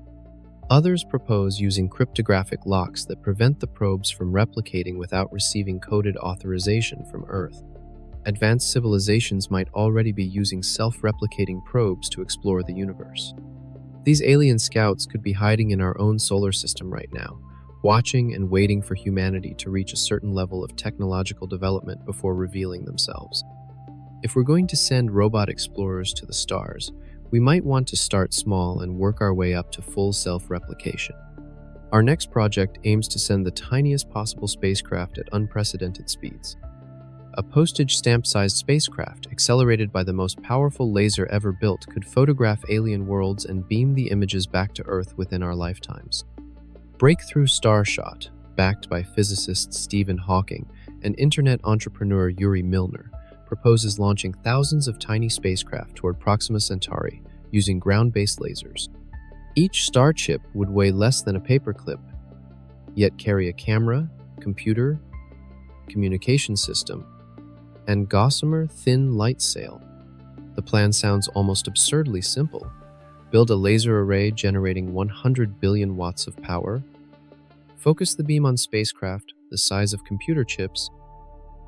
[SPEAKER 1] Others propose using cryptographic locks that prevent the probes from replicating without receiving coded authorization from Earth. Advanced civilizations might already be using self-replicating probes to explore the universe. These alien scouts could be hiding in our own solar system right now, watching and waiting for humanity to reach a certain level of technological development before revealing themselves. If we're going to send robot explorers to the stars, we might want to start small and work our way up to full self-replication. Our next project aims to send the tiniest possible spacecraft at unprecedented speeds. A postage stamp-sized spacecraft, accelerated by the most powerful laser ever built, could photograph alien worlds and beam the images back to Earth within our lifetimes. Breakthrough Starshot, backed by physicist Stephen Hawking and internet entrepreneur Yuri Milner, proposes launching thousands of tiny spacecraft toward Proxima Centauri using ground-based lasers. Each star chip would weigh less than a paperclip, yet carry a camera, computer, communication system, and gossamer thin light sail. The plan sounds almost absurdly simple. Build a laser array generating 100 billion watts of power, focus the beam on spacecraft the size of computer chips,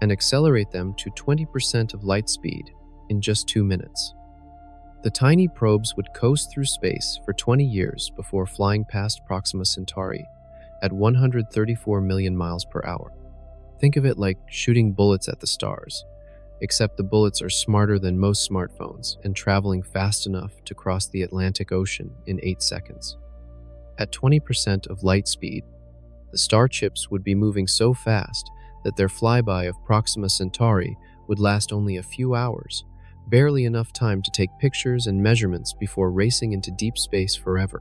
[SPEAKER 1] and accelerate them to 20% of light speed in just 2 minutes. The tiny probes would coast through space for 20 years before flying past Proxima Centauri at 134 million miles per hour. Think of it like shooting bullets at the stars, except the bullets are smarter than most smartphones and traveling fast enough to cross the Atlantic Ocean in 8 seconds. At 20% of light speed, the star chips would be moving so fast that their flyby of Proxima Centauri would last only a few hours, barely enough time to take pictures and measurements before racing into deep space forever.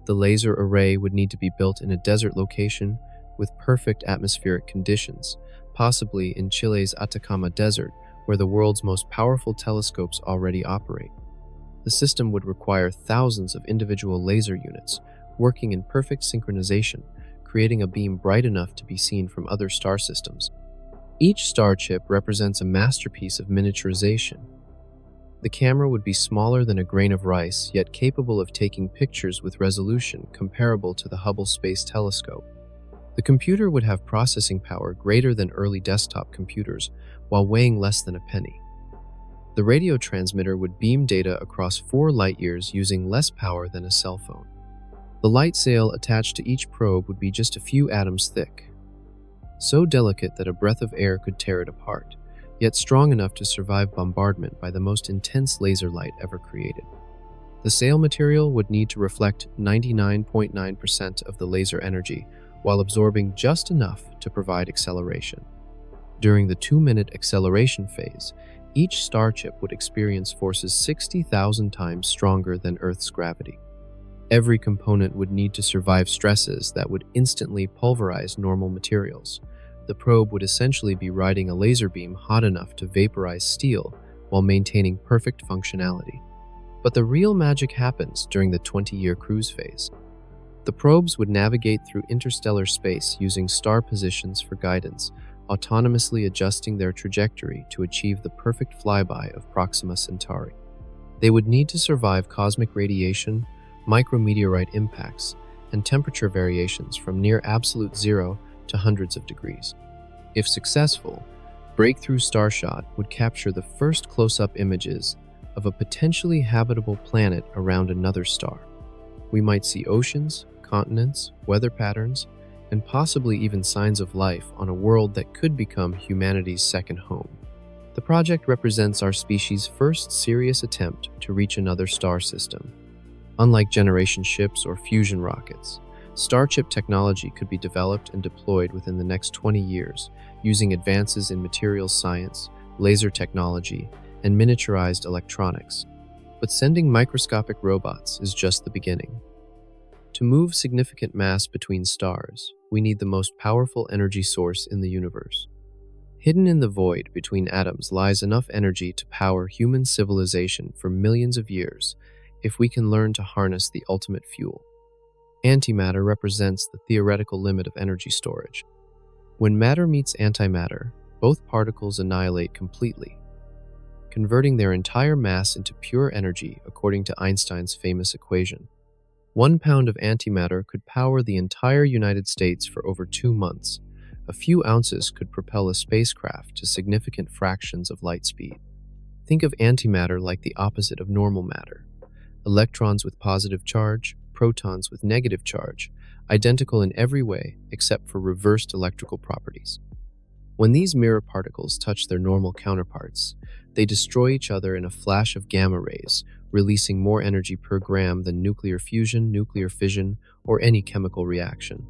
[SPEAKER 1] The laser array would need to be built in a desert location with perfect atmospheric conditions, possibly in Chile's Atacama Desert, where the world's most powerful telescopes already operate. The system would require thousands of individual laser units, working in perfect synchronization, creating a beam bright enough to be seen from other star systems. Each star chip represents a masterpiece of miniaturization. The camera would be smaller than a grain of rice, yet capable of taking pictures with resolution comparable to the Hubble Space Telescope. The computer would have processing power greater than early desktop computers, while weighing less than a penny. The radio transmitter would beam data across 4 light-years using less power than a cell phone. The light sail attached to each probe would be just a few atoms thick, so delicate that a breath of air could tear it apart, yet strong enough to survive bombardment by the most intense laser light ever created. The sail material would need to reflect 99.9% of the laser energy, while absorbing just enough to provide acceleration. During the 2-minute acceleration phase, each star chip would experience forces 60,000 times stronger than Earth's gravity. Every component would need to survive stresses that would instantly pulverize normal materials. The probe would essentially be riding a laser beam hot enough to vaporize steel while maintaining perfect functionality. But the real magic happens during the 20-year cruise phase. The probes would navigate through interstellar space using star positions for guidance, autonomously adjusting their trajectory to achieve the perfect flyby of Proxima Centauri. They would need to survive cosmic radiation, micrometeorite impacts, and temperature variations from near absolute zero to hundreds of degrees. If successful, breakthrough Starshot would capture the first close-up images of a potentially habitable planet around another star. We might see oceans, continents, weather patterns, and possibly even signs of life on a world that could become humanity's second home. The project represents our species' first serious attempt to reach another star system. Unlike generation ships or fusion rockets, Starship technology could be developed and deployed within the next 20 years using advances in materials science, laser technology, and miniaturized electronics. But sending microscopic robots is just the beginning. To move significant mass between stars, we need the most powerful energy source in the universe. Hidden in the void between atoms lies enough energy to power human civilization for millions of years if we can learn to harness the ultimate fuel. Antimatter represents the theoretical limit of energy storage. When matter meets antimatter, both particles annihilate completely, converting their entire mass into pure energy according to Einstein's famous equation. 1 pound of antimatter could power the entire United States for over 2 months. A few ounces could propel a spacecraft to significant fractions of light speed. Think of antimatter like the opposite of normal matter. Electrons with positive charge, protons with negative charge, identical in every way except for reversed electrical properties. When these mirror particles touch their normal counterparts, they destroy each other in a flash of gamma rays, releasing more energy per gram than nuclear fusion, nuclear fission, or any chemical reaction.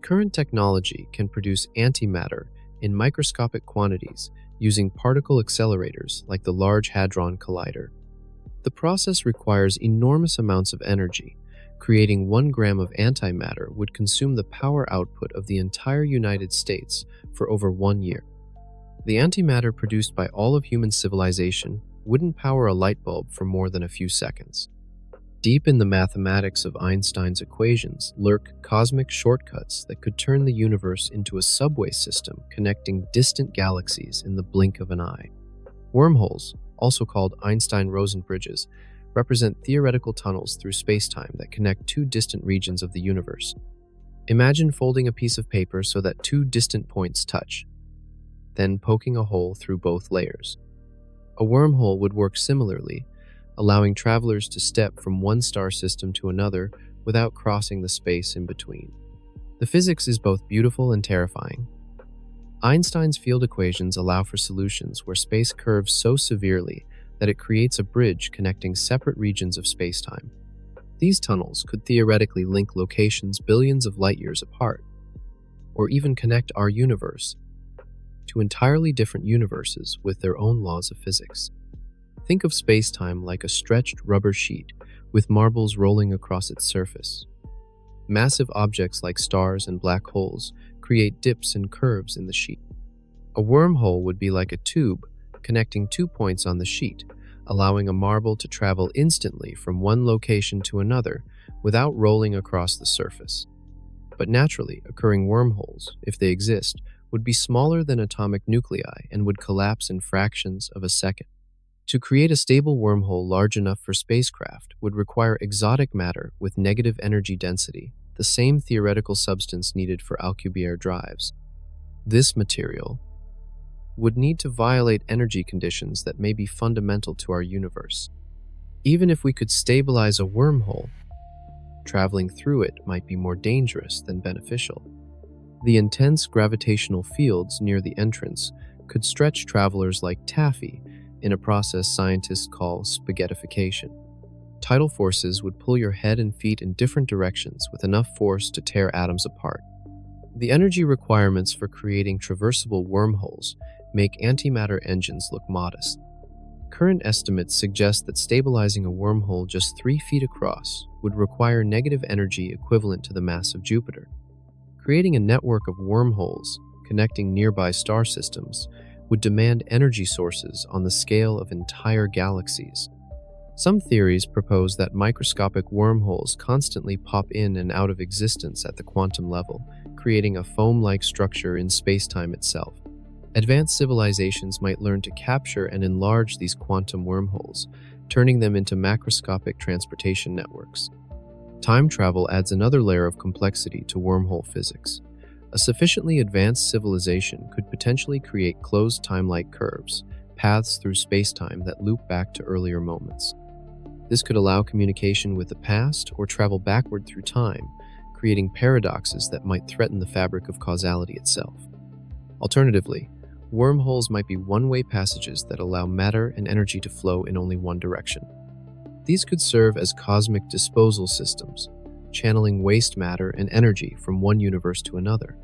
[SPEAKER 1] Current technology can produce antimatter in microscopic quantities using particle accelerators like the Large Hadron Collider. The process requires enormous amounts of energy. Creating 1 gram of antimatter would consume the power output of the entire United States for over 1 year. The antimatter produced by all of human civilization wouldn't power a light bulb for more than a few seconds. Deep in the mathematics of Einstein's equations lurk cosmic shortcuts that could turn the universe into a subway system connecting distant galaxies in the blink of an eye. Wormholes, also called Einstein-Rosen bridges, represent theoretical tunnels through spacetime that connect 2 distant regions of the universe. Imagine folding a piece of paper so that 2 distant points touch, then poking a hole through both layers. A wormhole would work similarly, allowing travelers to step from one star system to another without crossing the space in between. The physics is both beautiful and terrifying. Einstein's field equations allow for solutions where space curves so severely that it creates a bridge connecting separate regions of spacetime. These tunnels could theoretically link locations billions of light years apart, or even connect our universe to entirely different universes with their own laws of physics. Think of spacetime like a stretched rubber sheet with marbles rolling across its surface. Massive objects like stars and black holes create dips and curves in the sheet. A wormhole would be like a tube connecting 2 points on the sheet, allowing a marble to travel instantly from one location to another without rolling across the surface. But naturally occurring wormholes, if they exist, would be smaller than atomic nuclei and would collapse in fractions of a second. To create a stable wormhole large enough for spacecraft would require exotic matter with negative energy density, the same theoretical substance needed for Alcubierre drives. This material would need to violate energy conditions that may be fundamental to our universe. Even if we could stabilize a wormhole, traveling through it might be more dangerous than beneficial. The intense gravitational fields near the entrance could stretch travelers like taffy in a process scientists call spaghettification. Tidal forces would pull your head and feet in different directions with enough force to tear atoms apart. The energy requirements for creating traversable wormholes make antimatter engines look modest. Current estimates suggest that stabilizing a wormhole just 3 feet across would require negative energy equivalent to the mass of Jupiter. Creating a network of wormholes connecting nearby star systems would demand energy sources on the scale of entire galaxies. Some theories propose that microscopic wormholes constantly pop in and out of existence at the quantum level, creating a foam-like structure in spacetime itself. Advanced civilizations might learn to capture and enlarge these quantum wormholes, turning them into macroscopic transportation networks. Time travel adds another layer of complexity to wormhole physics. A sufficiently advanced civilization could potentially create closed time-like curves, paths through space-time that loop back to earlier moments. This could allow communication with the past or travel backward through time, creating paradoxes that might threaten the fabric of causality itself. Alternatively, wormholes might be one-way passages that allow matter and energy to flow in only one direction. These could serve as cosmic disposal systems, channeling waste matter and energy from one universe to another.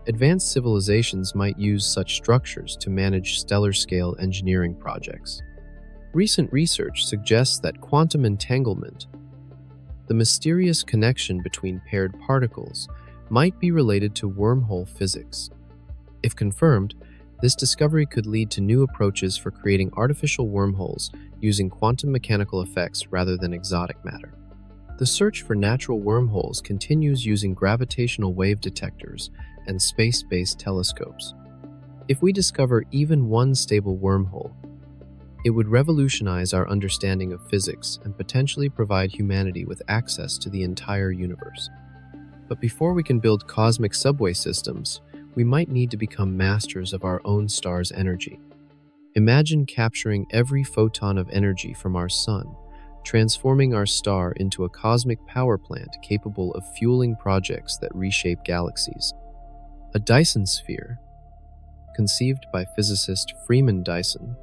[SPEAKER 1] Advanced civilizations might use such structures to manage stellar-scale engineering projects. Recent research suggests that quantum entanglement, the mysterious connection between paired particles, might be related to wormhole physics. If confirmed, this discovery could lead to new approaches for creating artificial wormholes using quantum mechanical effects rather than exotic matter. The search for natural wormholes continues using gravitational wave detectors and space-based telescopes. If we discover even one stable wormhole, it would revolutionize our understanding of physics and potentially provide humanity with access to the entire universe. But before we can build cosmic subway systems, we might need to become masters of our own star's energy. Imagine capturing every photon of energy from our sun, transforming our star into a cosmic power plant capable of fueling projects that reshape galaxies. A Dyson sphere, conceived by physicist Freeman Dyson,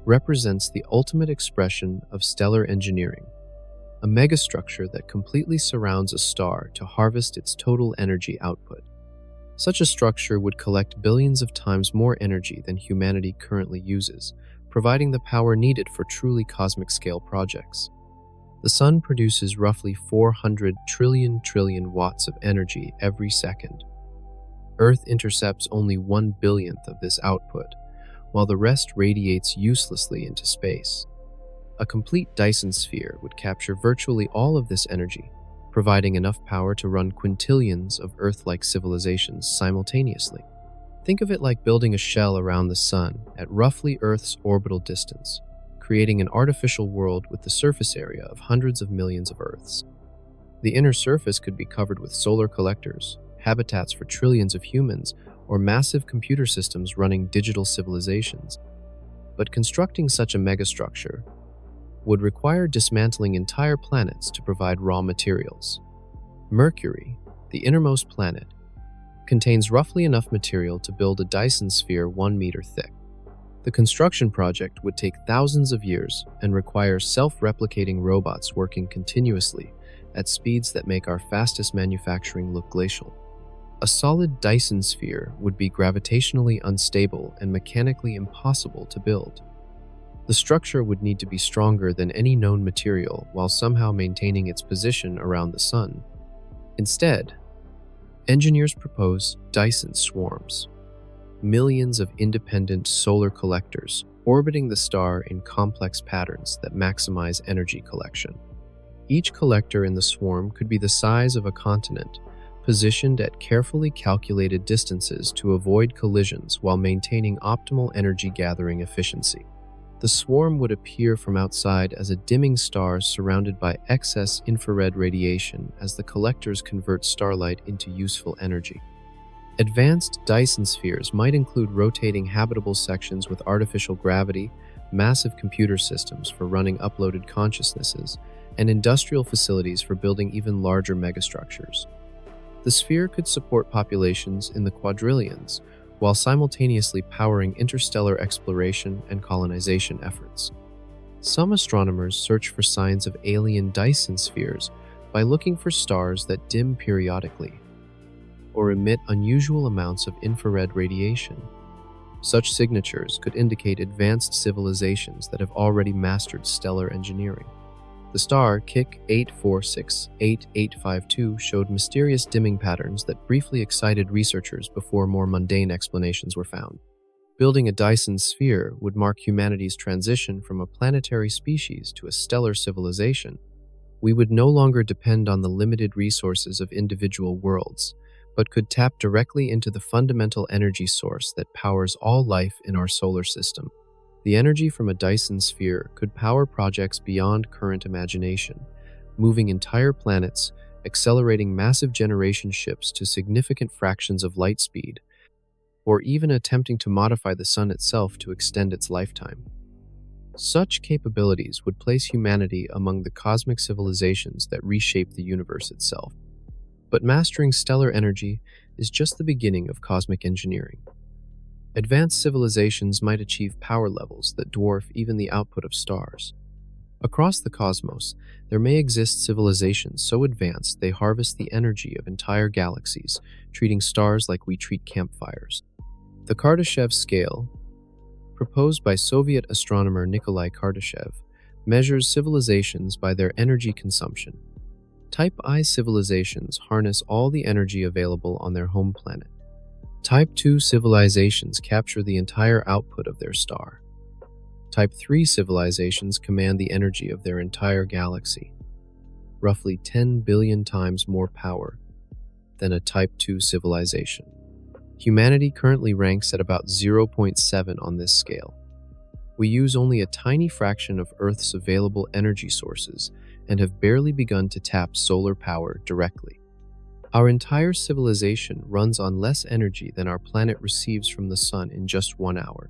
[SPEAKER 1] represents the ultimate expression of stellar engineering, a megastructure that completely surrounds a star to harvest its total energy output. Such a structure would collect billions of times more energy than humanity currently uses, providing the power needed for truly cosmic-scale projects. The Sun produces roughly 400 trillion watts of energy every second. Earth intercepts only 1/billionth of this output, while the rest radiates uselessly into space. A complete Dyson sphere would capture virtually all of this energy, providing enough power to run quintillions of Earth-like civilizations simultaneously. Think of it like building a shell around the Sun at roughly Earth's orbital distance, creating an artificial world with the surface area of hundreds of millions of Earths. The inner surface could be covered with solar collectors, habitats for trillions of humans, or massive computer systems running digital civilizations. But constructing such a megastructure would require dismantling entire planets to provide raw materials. Mercury, the innermost planet, contains roughly enough material to build a Dyson sphere 1 meter thick. The construction project would take thousands of years and require self-replicating robots working continuously at speeds that make our fastest manufacturing look glacial. A solid Dyson sphere would be gravitationally unstable and mechanically impossible to build. The structure would need to be stronger than any known material while somehow maintaining its position around the Sun. Instead, engineers propose Dyson swarms, millions of independent solar collectors orbiting the star in complex patterns that maximize energy collection. Each collector in the swarm could be the size of a continent, positioned at carefully calculated distances to avoid collisions while maintaining optimal energy gathering efficiency. The swarm would appear from outside as a dimming star surrounded by excess infrared radiation as the collectors convert starlight into useful energy. Advanced Dyson spheres might include rotating habitable sections with artificial gravity, massive computer systems for running uploaded consciousnesses, and industrial facilities for building even larger megastructures. The sphere could support populations in the quadrillions, while simultaneously powering interstellar exploration and colonization efforts. Some astronomers search for signs of alien Dyson spheres by looking for stars that dim periodically or emit unusual amounts of infrared radiation. Such signatures could indicate advanced civilizations that have already mastered stellar engineering. The star KIC 8468852 showed mysterious dimming patterns that briefly excited researchers before more mundane explanations were found. Building a Dyson sphere would mark humanity's transition from a planetary species to a stellar civilization. We would no longer depend on the limited resources of individual worlds, but could tap directly into the fundamental energy source that powers all life in our solar system. The energy from a Dyson sphere could power projects beyond current imagination, moving entire planets, accelerating massive generation ships to significant fractions of light speed, or even attempting to modify the sun itself to extend its lifetime. Such capabilities would place humanity among the cosmic civilizations that reshape the universe itself. But mastering stellar energy is just the beginning of cosmic engineering. Advanced civilizations might achieve power levels that dwarf even the output of stars. Across the cosmos, there may exist civilizations so advanced they harvest the energy of entire galaxies, treating stars like we treat campfires. The Kardashev scale, proposed by Soviet astronomer Nikolai Kardashev, measures civilizations by their energy consumption. Type I civilizations harness all the energy available on their home planet. Type II civilizations capture the entire output of their star. Type III civilizations command the energy of their entire galaxy, roughly 10 billion times more power than a Type II civilization. Humanity currently ranks at about 0.7 on this scale. We use only a tiny fraction of Earth's available energy sources and have barely begun to tap solar power directly. Our entire civilization runs on less energy than our planet receives from the sun in just 1 hour.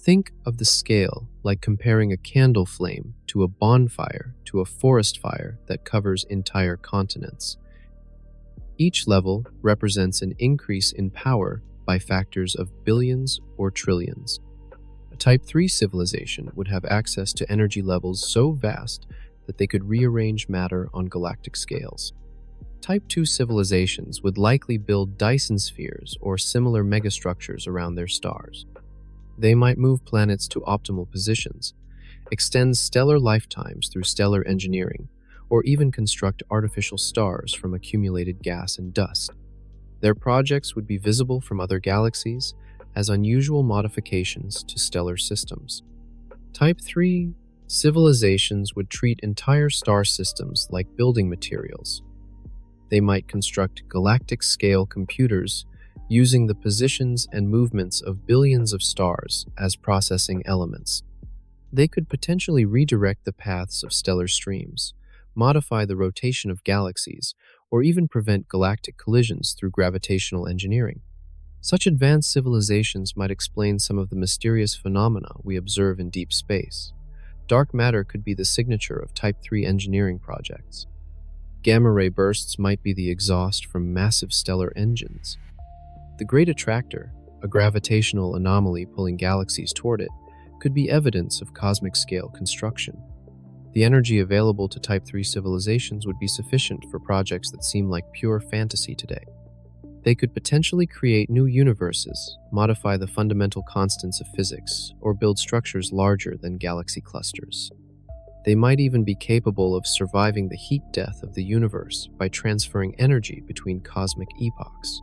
[SPEAKER 1] Think of the scale like comparing a candle flame to a bonfire to a forest fire that covers entire continents. Each level represents an increase in power by factors of billions or trillions. A Type III civilization would have access to energy levels so vast that they could rearrange matter on galactic scales. Type II civilizations would likely build Dyson spheres or similar megastructures around their stars. They might move planets to optimal positions, extend stellar lifetimes through stellar engineering, or even construct artificial stars from accumulated gas and dust. Their projects would be visible from other galaxies as unusual modifications to stellar systems. Type III civilizations would treat entire star systems like building materials. They might construct galactic-scale computers using the positions and movements of billions of stars as processing elements. They could potentially redirect the paths of stellar streams, modify the rotation of galaxies, or even prevent galactic collisions through gravitational engineering. Such advanced civilizations might explain some of the mysterious phenomena we observe in deep space. Dark matter could be the signature of Type III engineering projects. Gamma-ray bursts might be the exhaust from massive stellar engines. The Great Attractor, a gravitational anomaly pulling galaxies toward it, could be evidence of cosmic-scale construction. The energy available to Type III civilizations would be sufficient for projects that seem like pure fantasy today. They could potentially create new universes, modify the fundamental constants of physics, or build structures larger than galaxy clusters. They might even be capable of surviving the heat death of the universe by transferring energy between cosmic epochs.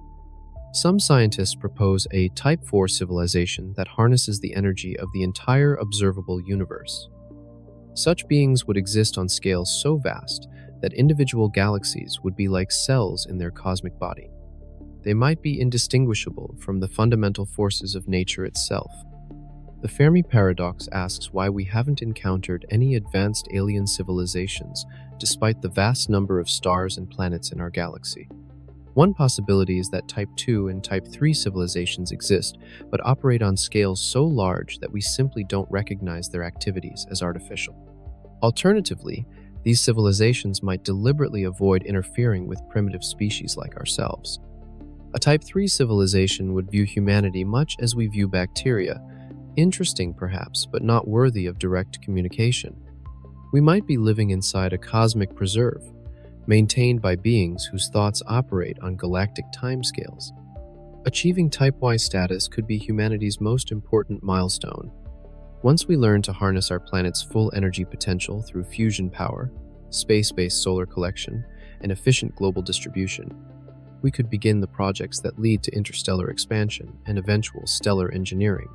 [SPEAKER 1] Some scientists propose a Type IV civilization that harnesses the energy of the entire observable universe. Such beings would exist on scales so vast that individual galaxies would be like cells in their cosmic body. They might be indistinguishable from the fundamental forces of nature itself. The Fermi paradox asks why we haven't encountered any advanced alien civilizations despite the vast number of stars and planets in our galaxy. One possibility is that Type II and Type III civilizations exist, but operate on scales so large that we simply don't recognize their activities as artificial. Alternatively, these civilizations might deliberately avoid interfering with primitive species like ourselves. A Type III civilization would view humanity much as we view bacteria, interesting perhaps, but not worthy of direct communication. We might be living inside a cosmic preserve, maintained by beings whose thoughts operate on galactic timescales. Achieving Type Y status could be humanity's most important milestone. Once we learn to harness our planet's full energy potential through fusion power, space-based solar collection, and efficient global distribution, we could begin the projects that lead to interstellar expansion and eventual stellar engineering.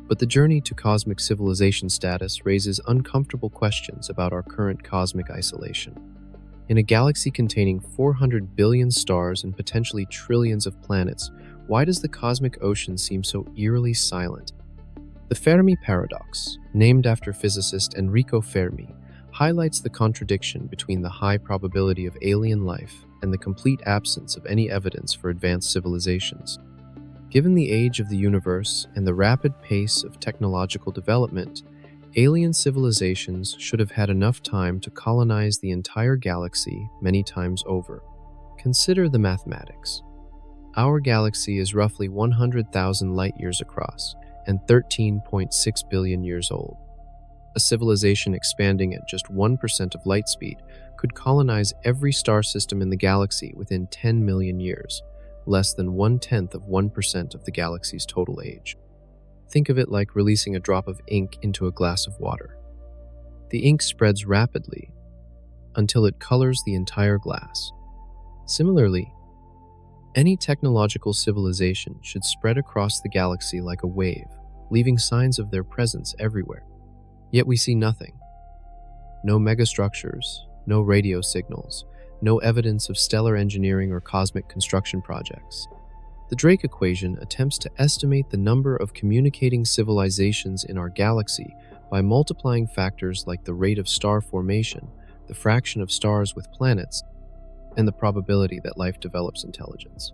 [SPEAKER 1] But the journey to cosmic civilization status raises uncomfortable questions about our current cosmic isolation. In a galaxy containing 400 billion stars and potentially trillions of planets, why does the cosmic ocean seem so eerily silent? The Fermi paradox, named after physicist Enrico Fermi, highlights the contradiction between the high probability of alien life and the complete absence of any evidence for advanced civilizations. Given the age of the universe and the rapid pace of technological development, alien civilizations should have had enough time to colonize the entire galaxy many times over. Consider the mathematics. Our galaxy is roughly 100,000 light-years across and 13.6 billion years old. A civilization expanding at just 1% of light speed could colonize every star system in the galaxy within 10 million years, less than 1/10 of the galaxy's total age. Think of it like releasing a drop of ink into a glass of water. The ink spreads rapidly until it colors the entire glass. Similarly, any technological civilization should spread across the galaxy like a wave, leaving signs of their presence everywhere. Yet we see nothing. No megastructures, no radio signals, no evidence of stellar engineering or cosmic construction projects. The Drake equation attempts to estimate the number of communicating civilizations in our galaxy by multiplying factors like the rate of star formation, the fraction of stars with planets, and the probability that life develops intelligence.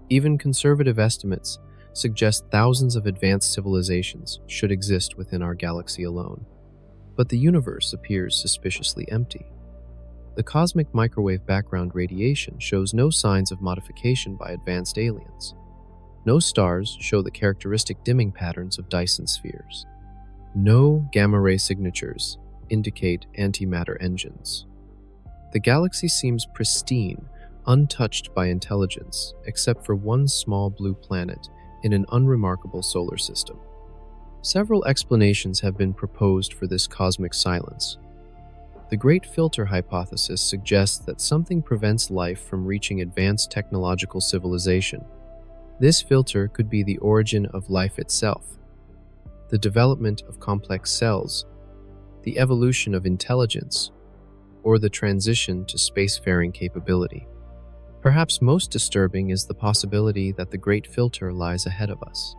[SPEAKER 1] Even conservative estimates suggest thousands of advanced civilizations should exist within our galaxy alone. But the universe appears suspiciously empty. The cosmic microwave background radiation shows no signs of modification by advanced aliens. No stars show the characteristic dimming patterns of Dyson spheres. No gamma-ray signatures indicate antimatter engines. The galaxy seems pristine, untouched by intelligence, except for one small blue planet in an unremarkable solar system. Several explanations have been proposed for this cosmic silence. The Great Filter hypothesis suggests that something prevents life from reaching advanced technological civilization. This filter could be the origin of life itself, the development of complex cells, the evolution of intelligence, or the transition to spacefaring capability. Perhaps most disturbing is the possibility that the Great Filter lies ahead of us.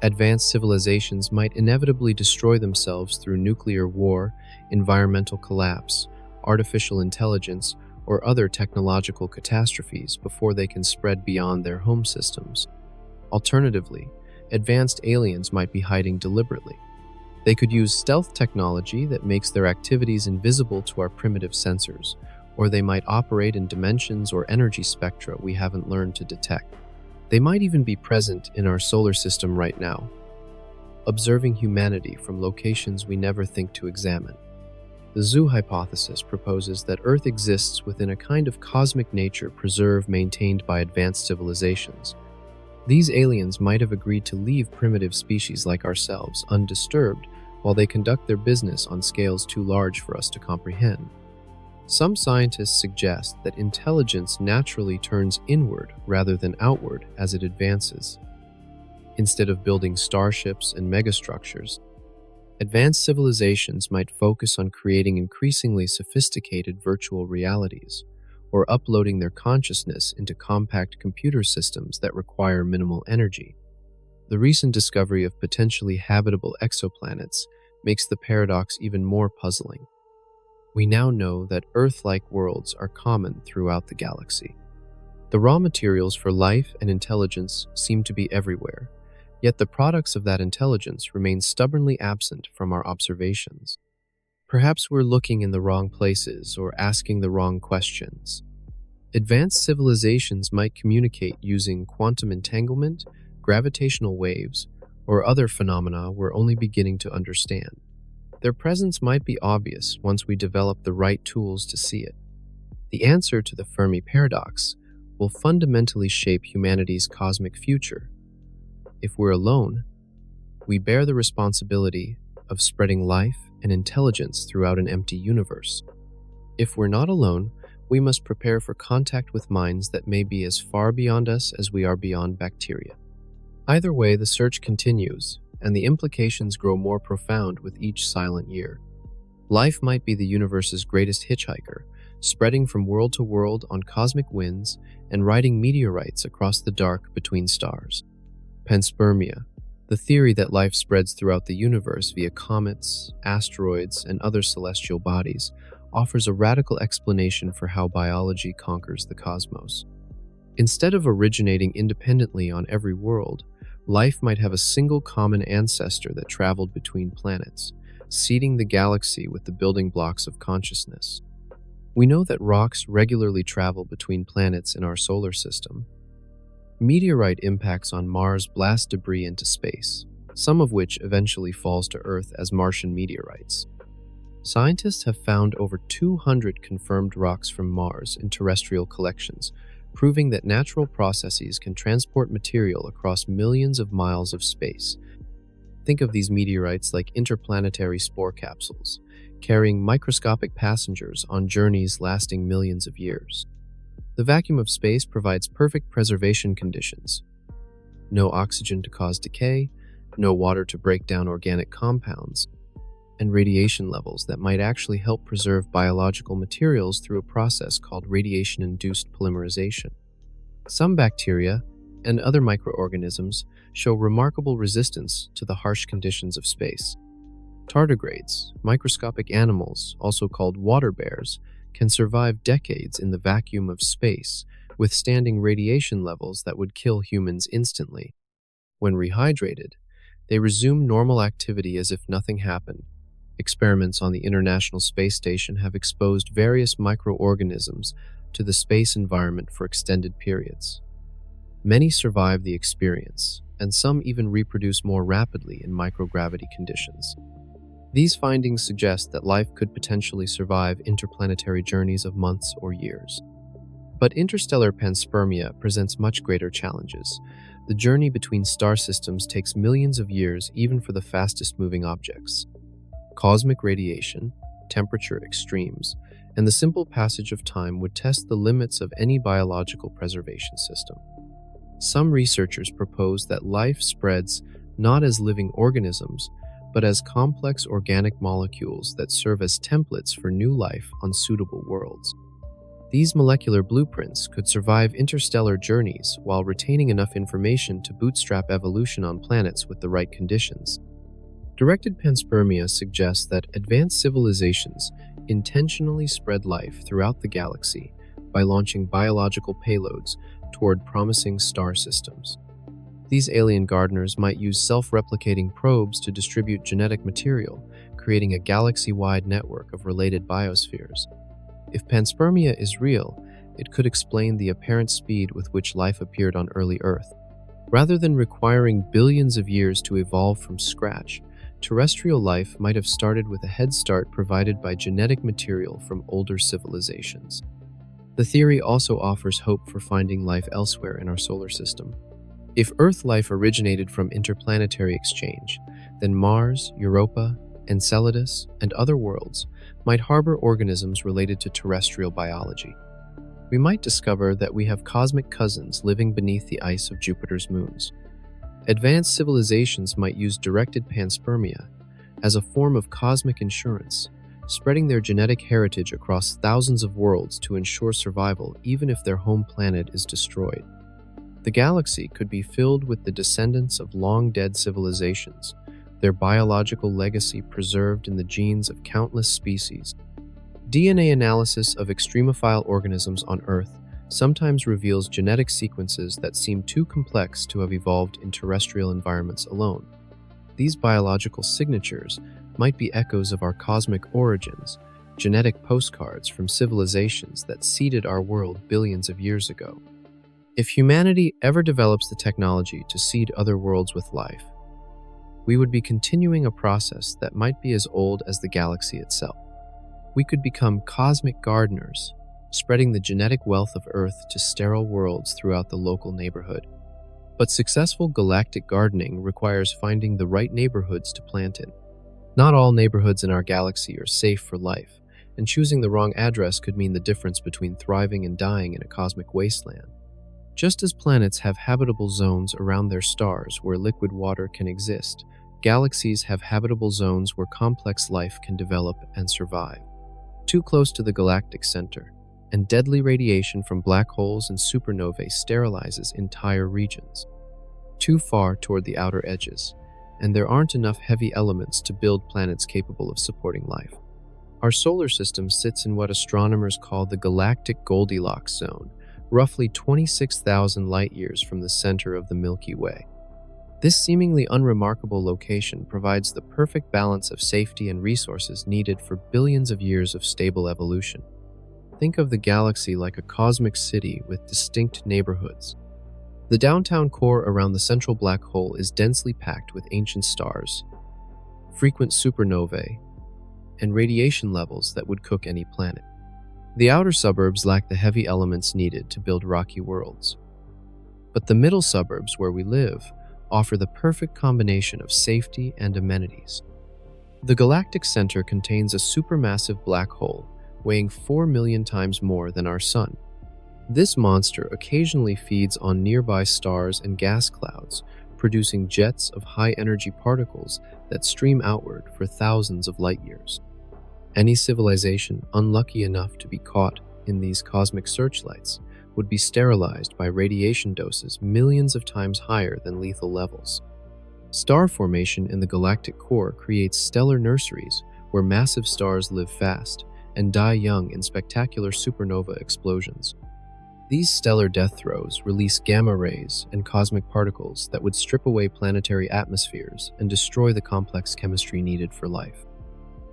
[SPEAKER 1] Advanced civilizations might inevitably destroy themselves through nuclear war, environmental collapse, artificial intelligence, or other technological catastrophes before they can spread beyond their home systems. Alternatively, advanced aliens might be hiding deliberately. They could use stealth technology that makes their activities invisible to our primitive sensors, or they might operate in dimensions or energy spectra we haven't learned to detect. They might even be present in our solar system right now, observing humanity from locations we never think to examine. The zoo hypothesis proposes that Earth exists within a kind of cosmic nature preserve maintained by advanced civilizations. These aliens might have agreed to leave primitive species like ourselves undisturbed while they conduct their business on scales too large for us to comprehend. Some scientists suggest that intelligence naturally turns inward rather than outward as it advances. Instead of building starships and megastructures, advanced civilizations might focus on creating increasingly sophisticated virtual realities, or uploading their consciousness into compact computer systems that require minimal energy. The recent discovery of potentially habitable exoplanets makes the paradox even more puzzling. We now know that Earth-like worlds are common throughout the galaxy. The raw materials for life and intelligence seem to be everywhere, yet the products of that intelligence remain stubbornly absent from our observations. Perhaps we're looking in the wrong places or asking the wrong questions. Advanced civilizations might communicate using quantum entanglement, gravitational waves, or other phenomena we're only beginning to understand. Their presence might be obvious once we develop the right tools to see it. The answer to the Fermi paradox will fundamentally shape humanity's cosmic future. If we're alone, we bear the responsibility of spreading life and intelligence throughout an empty universe. If we're not alone, we must prepare for contact with minds that may be as far beyond us as we are beyond bacteria. Either way, the search continues, and the implications grow more profound with each silent year. Life might be the universe's greatest hitchhiker, spreading from world to world on cosmic winds and riding meteorites across the dark between stars. Panspermia, The theory that life spreads throughout the universe via comets, asteroids, and other celestial bodies offers a radical explanation for how biology conquers the cosmos. Instead of originating independently on every world, life might have a single common ancestor that traveled between planets, seeding the galaxy with the building blocks of consciousness. We know that rocks regularly travel between planets in our solar system. Meteorite impacts on Mars blast debris into space, some of which eventually falls to Earth as Martian meteorites. Scientists have found over 200 confirmed rocks from Mars in terrestrial collections, proving that natural processes can transport material across millions of miles of space. Think of these meteorites like interplanetary spore capsules, carrying microscopic passengers on journeys lasting millions of years. The vacuum of space provides perfect preservation conditions. No oxygen to cause decay, no water to break down organic compounds, and radiation levels that might actually help preserve biological materials through a process called radiation-induced polymerization. Some bacteria and other microorganisms show remarkable resistance to the harsh conditions of space. Tardigrades, microscopic animals, also called water bears, can survive decades in the vacuum of space, withstanding radiation levels that would kill humans instantly. When rehydrated, they resume normal activity as if nothing happened. Experiments on the International Space Station have exposed various microorganisms to the space environment for extended periods. Many survive the experience, and some even reproduce more rapidly in microgravity conditions. These findings suggest that life could potentially survive interplanetary journeys of months or years. But interstellar panspermia presents much greater challenges. The journey between star systems takes millions of years even for the fastest-moving objects. Cosmic radiation, temperature extremes, and the simple passage of time would test the limits of any biological preservation system. Some researchers propose that life spreads not as living organisms, but as complex organic molecules that serve as templates for new life on suitable worlds. These molecular blueprints could survive interstellar journeys while retaining enough information to bootstrap evolution on planets with the right conditions. Directed panspermia suggests that advanced civilizations intentionally spread life throughout the galaxy by launching biological payloads toward promising star systems. These alien gardeners might use self-replicating probes to distribute genetic material, creating a galaxy-wide network of related biospheres. If panspermia is real, it could explain the apparent speed with which life appeared on early Earth. Rather than requiring billions of years to evolve from scratch, terrestrial life might have started with a head start provided by genetic material from older civilizations. The theory also offers hope for finding life elsewhere in our solar system. If Earth life originated from interplanetary exchange, then Mars, Europa, Enceladus, and other worlds might harbor organisms related to terrestrial biology. We might discover that we have cosmic cousins living beneath the ice of Jupiter's moons. Advanced civilizations might use directed panspermia as a form of cosmic insurance, spreading their genetic heritage across thousands of worlds to ensure survival even if their home planet is destroyed. The galaxy could be filled with the descendants of long-dead civilizations, their biological legacy preserved in the genes of countless species. DNA analysis of extremophile organisms on Earth sometimes reveals genetic sequences that seem too complex to have evolved in terrestrial environments alone. These biological signatures might be echoes of our cosmic origins, genetic postcards from civilizations that seeded our world billions of years ago. If humanity ever develops the technology to seed other worlds with life, we would be continuing a process that might be as old as the galaxy itself. We could become cosmic gardeners, spreading the genetic wealth of Earth to sterile worlds throughout the local neighborhood. But successful galactic gardening requires finding the right neighborhoods to plant in. Not all neighborhoods in our galaxy are safe for life, and choosing the wrong address could mean the difference between thriving and dying in a cosmic wasteland. Just as planets have habitable zones around their stars where liquid water can exist, galaxies have habitable zones where complex life can develop and survive. Too close to the galactic center, and deadly radiation from black holes and supernovae sterilizes entire regions. Too far toward the outer edges, and there aren't enough heavy elements to build planets capable of supporting life. Our solar system sits in what astronomers call the Galactic Goldilocks zone, roughly 26,000 light-years from the center of the Milky Way. This seemingly unremarkable location provides the perfect balance of safety and resources needed for billions of years of stable evolution. Think of the galaxy like a cosmic city with distinct neighborhoods. The downtown core around the central black hole is densely packed with ancient stars, frequent supernovae, and radiation levels that would cook any planet. The outer suburbs lack the heavy elements needed to build rocky worlds. But the middle suburbs, where we live, offer the perfect combination of safety and amenities. The galactic center contains a supermassive black hole weighing 4 million times more than our Sun. This monster occasionally feeds on nearby stars and gas clouds, producing jets of high-energy particles that stream outward for thousands of light-years. Any civilization unlucky enough to be caught in these cosmic searchlights would be sterilized by radiation doses millions of times higher than lethal levels. Star formation in the galactic core creates stellar nurseries where massive stars live fast and die young in spectacular supernova explosions. These stellar death throes release gamma rays and cosmic particles that would strip away planetary atmospheres and destroy the complex chemistry needed for life.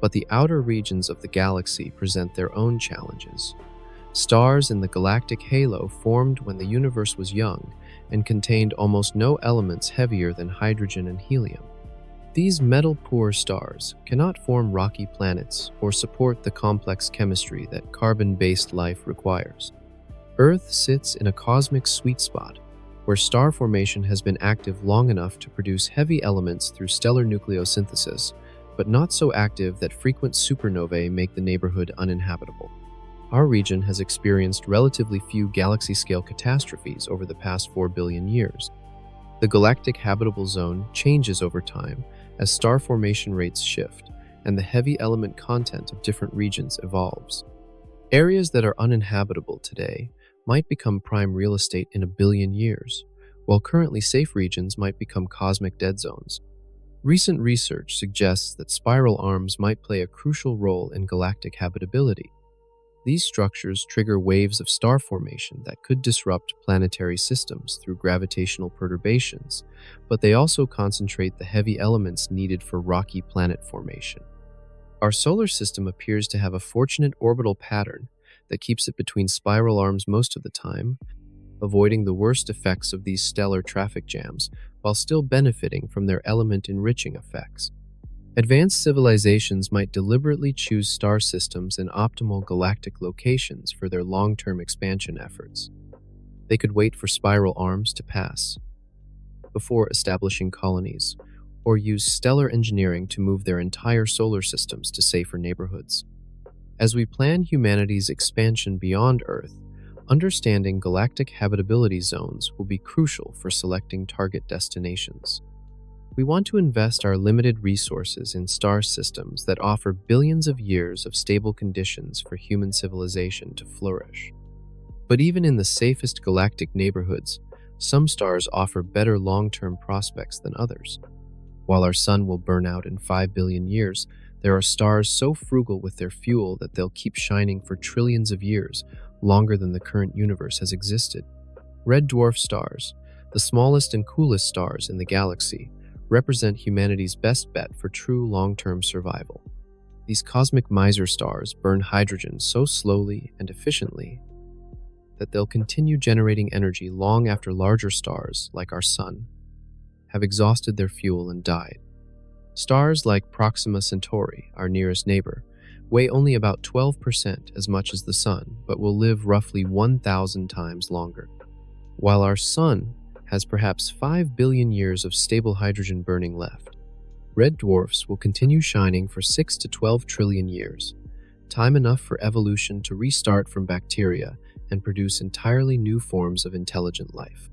[SPEAKER 1] But the outer regions of the galaxy present their own challenges. Stars in the galactic halo formed when the universe was young and contained almost no elements heavier than hydrogen and helium. These metal-poor stars cannot form rocky planets or support the complex chemistry that carbon-based life requires. Earth sits in a cosmic sweet spot where star formation has been active long enough to produce heavy elements through stellar nucleosynthesis, but not so active that frequent supernovae make the neighborhood uninhabitable. Our region has experienced relatively few galaxy-scale catastrophes over the past 4 billion years. The galactic habitable zone changes over time as star formation rates shift and the heavy element content of different regions evolves. Areas that are uninhabitable today might become prime real estate in a billion years, while currently safe regions might become cosmic dead zones. Recent research suggests that spiral arms might play a crucial role in galactic habitability. These structures trigger waves of star formation that could disrupt planetary systems through gravitational perturbations, but they also concentrate the heavy elements needed for rocky planet formation. Our solar system appears to have a fortunate orbital pattern that keeps it between spiral arms most of the time, avoiding the worst effects of these stellar traffic jams while still benefiting from their element-enriching effects. Advanced civilizations might deliberately choose star systems in optimal galactic locations for their long-term expansion efforts. They could wait for spiral arms to pass before establishing colonies, or use stellar engineering to move their entire solar systems to safer neighborhoods. As we plan humanity's expansion beyond Earth, understanding galactic habitability zones will be crucial for selecting target destinations. We want to invest our limited resources in star systems that offer billions of years of stable conditions for human civilization to flourish. But even in the safest galactic neighborhoods, some stars offer better long-term prospects than others. While our sun will burn out in 5 billion years, there are stars so frugal with their fuel that they'll keep shining for trillions of years, longer than the current universe has existed. Red dwarf stars, the smallest and coolest stars in the galaxy, represent humanity's best bet for true long-term survival. These cosmic miser stars burn hydrogen so slowly and efficiently that they'll continue generating energy long after larger stars, like our Sun, have exhausted their fuel and died. Stars like Proxima Centauri, our nearest neighbor, weigh only about 12% as much as the Sun, but will live roughly 1,000 times longer. While our Sun has perhaps 5 billion years of stable hydrogen burning left, red dwarfs will continue shining for 6 to 12 trillion years, time enough for evolution to restart from bacteria and produce entirely new forms of intelligent life.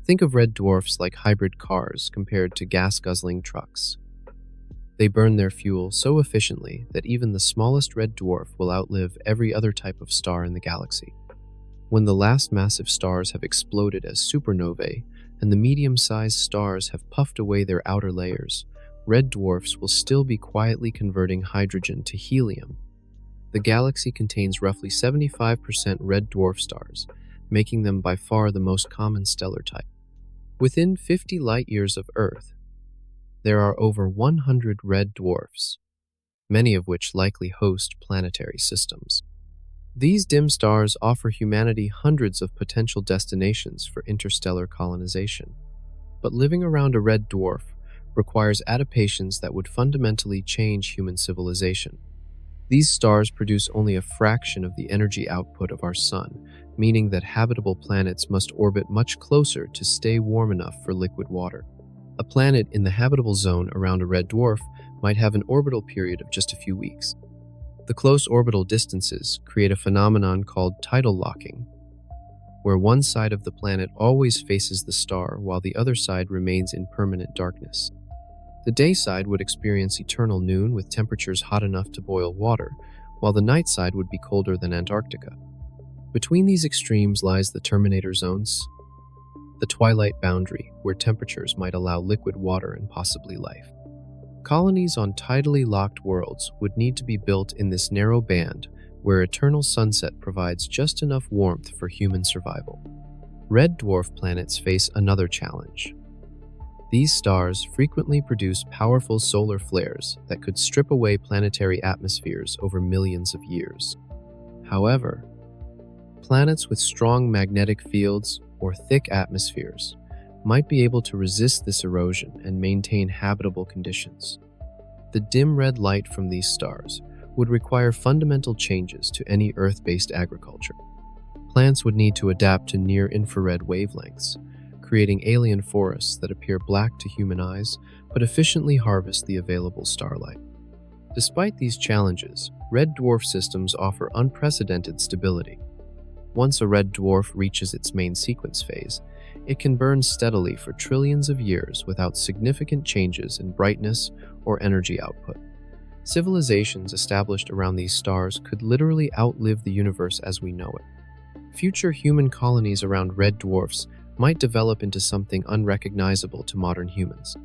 [SPEAKER 1] Think of red dwarfs like hybrid cars compared to gas-guzzling trucks. They burn their fuel so efficiently that even the smallest red dwarf will outlive every other type of star in the galaxy. When the last massive stars have exploded as supernovae and the medium-sized stars have puffed away their outer layers, red dwarfs will still be quietly converting hydrogen to helium. The galaxy contains roughly 75% red dwarf stars, making them by far the most common stellar type. Within 50 light-years of Earth, there are over 100 red dwarfs, many of which likely host planetary systems. These dim stars offer humanity hundreds of potential destinations for interstellar colonization. But living around a red dwarf requires adaptations that would fundamentally change human civilization. These stars produce only a fraction of the energy output of our Sun, meaning that habitable planets must orbit much closer to stay warm enough for liquid water. A planet in the habitable zone around a red dwarf might have an orbital period of just a few weeks. The close orbital distances create a phenomenon called tidal locking, where one side of the planet always faces the star while the other side remains in permanent darkness. The day side would experience eternal noon with temperatures hot enough to boil water, while the night side would be colder than Antarctica. Between these extremes lies the terminator zones, the twilight boundary where temperatures might allow liquid water and possibly life. Colonies on tidally locked worlds would need to be built in this narrow band where eternal sunset provides just enough warmth for human survival. Red dwarf planets face another challenge. These stars frequently produce powerful solar flares that could strip away planetary atmospheres over millions of years. However, planets with strong magnetic fields or thick atmospheres might be able to resist this erosion and maintain habitable conditions. The dim red light from these stars would require fundamental changes to any Earth-based agriculture. Plants would need to adapt to near-infrared wavelengths, creating alien forests that appear black to human eyes but efficiently harvest the available starlight. Despite these challenges, red dwarf systems offer unprecedented stability. Once a red dwarf reaches its main sequence phase, it can burn steadily for trillions of years without significant changes in brightness or energy output. Civilizations established around these stars could literally outlive the universe as we know it. Future human colonies around red dwarfs might develop into something unrecognizable to modern humans.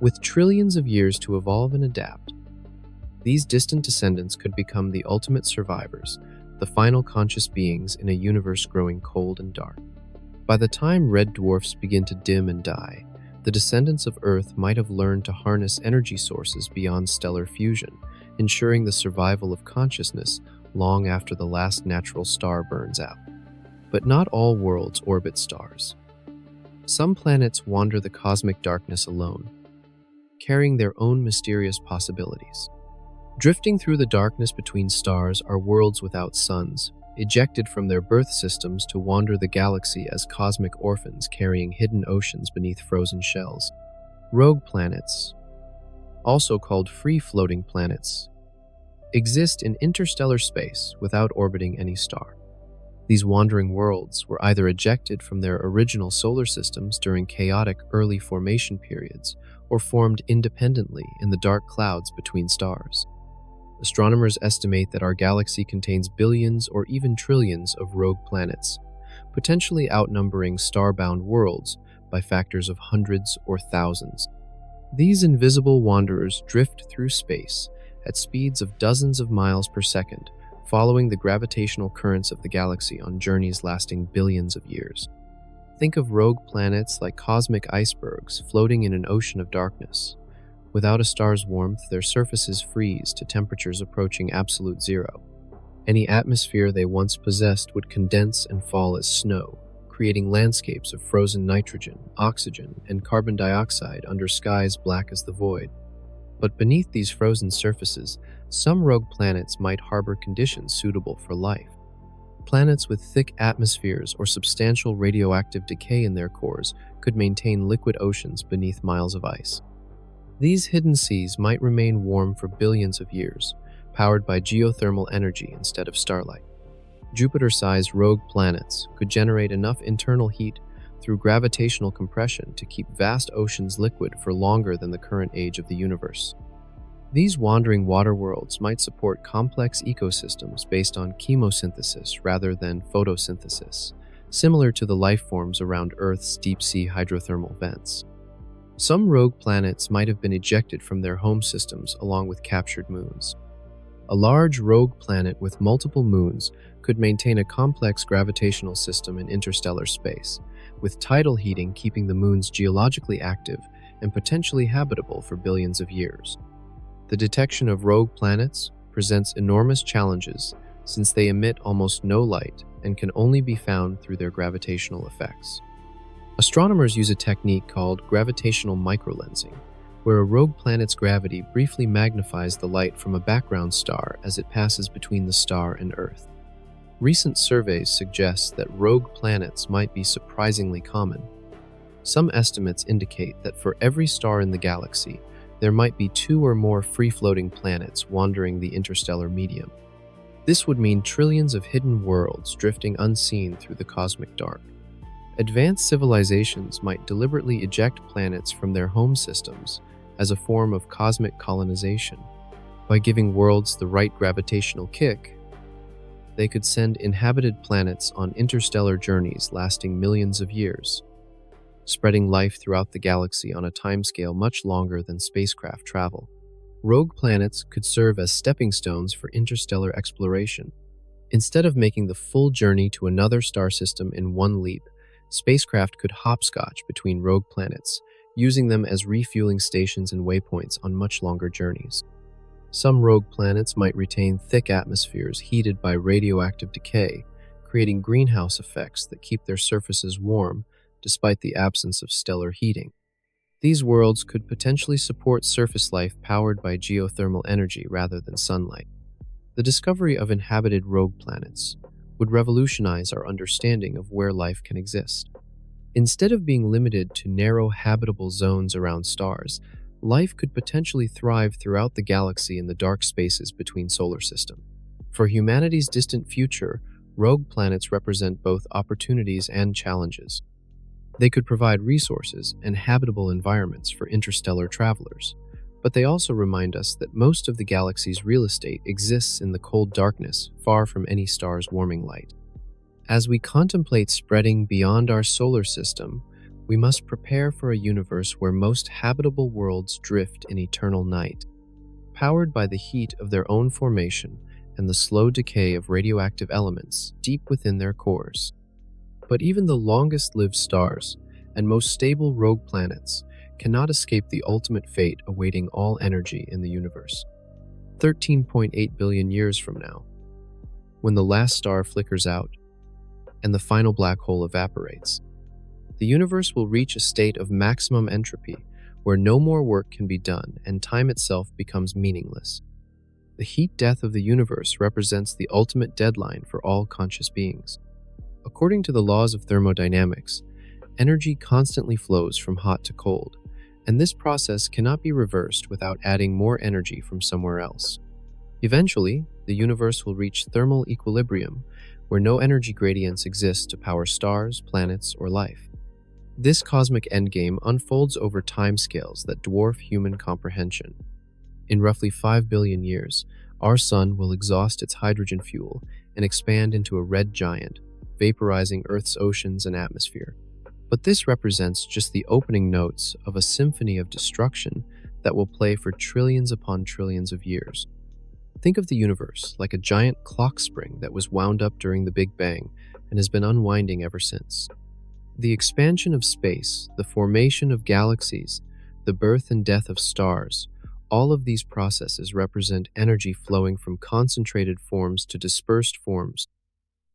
[SPEAKER 1] With trillions of years to evolve and adapt, these distant descendants could become the ultimate survivors, the final conscious beings in a universe growing cold and dark. By the time red dwarfs begin to dim and die, the descendants of Earth might have learned to harness energy sources beyond stellar fusion, ensuring the survival of consciousness long after the last natural star burns out. But not all worlds orbit stars. Some planets wander the cosmic darkness alone, carrying their own mysterious possibilities. Drifting through the darkness between stars are worlds without suns, ejected from their birth systems to wander the galaxy as cosmic orphans carrying hidden oceans beneath frozen shells. Rogue planets, also called free-floating planets, exist in interstellar space without orbiting any star. These wandering worlds were either ejected from their original solar systems during chaotic early formation periods or formed independently in the dark clouds between stars. Astronomers estimate that our galaxy contains billions or even trillions of rogue planets, potentially outnumbering star-bound worlds by factors of hundreds or thousands. These invisible wanderers drift through space at speeds of dozens of miles per second, following the gravitational currents of the galaxy on journeys lasting billions of years. Think of rogue planets like cosmic icebergs floating in an ocean of darkness. Without a star's warmth, their surfaces freeze to temperatures approaching absolute zero. Any atmosphere they once possessed would condense and fall as snow, creating landscapes of frozen nitrogen, oxygen, and carbon dioxide under skies black as the void. But beneath these frozen surfaces, some rogue planets might harbor conditions suitable for life. Planets with thick atmospheres or substantial radioactive decay in their cores could maintain liquid oceans beneath miles of ice. These hidden seas might remain warm for billions of years, powered by geothermal energy instead of starlight. Jupiter-sized rogue planets could generate enough internal heat through gravitational compression to keep vast oceans liquid for longer than the current age of the universe. These wandering water worlds might support complex ecosystems based on chemosynthesis rather than photosynthesis, similar to the life forms around Earth's deep-sea hydrothermal vents. Some rogue planets might have been ejected from their home systems along with captured moons. A large rogue planet with multiple moons could maintain a complex gravitational system in interstellar space, with tidal heating keeping the moons geologically active and potentially habitable for billions of years. The detection of rogue planets presents enormous challenges since they emit almost no light and can only be found through their gravitational effects. Astronomers use a technique called gravitational microlensing, where a rogue planet's gravity briefly magnifies the light from a background star as it passes between the star and Earth. Recent surveys suggest that rogue planets might be surprisingly common. Some estimates indicate that for every star in the galaxy, there might be 2 or more free-floating planets wandering the interstellar medium. This would mean trillions of hidden worlds drifting unseen through the cosmic dark. Advanced civilizations might deliberately eject planets from their home systems as a form of cosmic colonization. By giving worlds the right gravitational kick, they could send inhabited planets on interstellar journeys lasting millions of years, spreading life throughout the galaxy on a timescale much longer than spacecraft travel. Rogue planets could serve as stepping stones for interstellar exploration. Instead of making the full journey to another star system in one leap, spacecraft could hopscotch between rogue planets, using them as refueling stations and waypoints on much longer journeys. Some rogue planets might retain thick atmospheres heated by radioactive decay, creating greenhouse effects that keep their surfaces warm despite the absence of stellar heating. These worlds could potentially support surface life powered by geothermal energy rather than sunlight. The discovery of inhabited rogue planets would revolutionize our understanding of where life can exist. Instead of being limited to narrow habitable zones around stars, life could potentially thrive throughout the galaxy in the dark spaces between solar systems. For humanity's distant future, rogue planets represent both opportunities and challenges. They could provide resources and habitable environments for interstellar travelers, but they also remind us that most of the galaxy's real estate exists in the cold darkness, far from any star's warming light. As we contemplate spreading beyond our solar system, we must prepare for a universe where most habitable worlds drift in eternal night, powered by the heat of their own formation and the slow decay of radioactive elements deep within their cores. But even the longest-lived stars and most stable rogue planets cannot escape the ultimate fate awaiting all energy in the universe. 13.8 billion years from now, when the last star flickers out and the final black hole evaporates, the universe will reach a state of maximum entropy where no more work can be done and time itself becomes meaningless. The heat death of the universe represents the ultimate deadline for all conscious beings. According to the laws of thermodynamics, energy constantly flows from hot to cold, and this process cannot be reversed without adding more energy from somewhere else. Eventually, the universe will reach thermal equilibrium, where no energy gradients exist to power stars, planets, or life. This cosmic endgame unfolds over timescales that dwarf human comprehension. In roughly 5 billion years, our sun will exhaust its hydrogen fuel and expand into a red giant, vaporizing Earth's oceans and atmosphere. But this represents just the opening notes of a symphony of destruction that will play for trillions upon trillions of years. Think of the universe like a giant clock spring that was wound up during the Big Bang and has been unwinding ever since. The expansion of space, the formation of galaxies, the birth and death of stars, all of these processes represent energy flowing from concentrated forms to dispersed forms,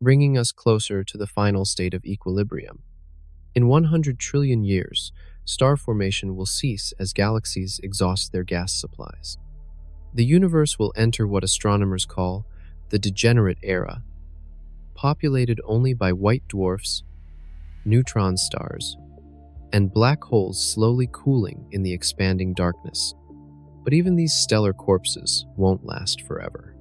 [SPEAKER 1] bringing us closer to the final state of equilibrium. In 100 trillion years, star formation will cease as galaxies exhaust their gas supplies. The universe will enter what astronomers call the degenerate era, populated only by white dwarfs, neutron stars, and black holes slowly cooling in the expanding darkness. But even these stellar corpses won't last forever.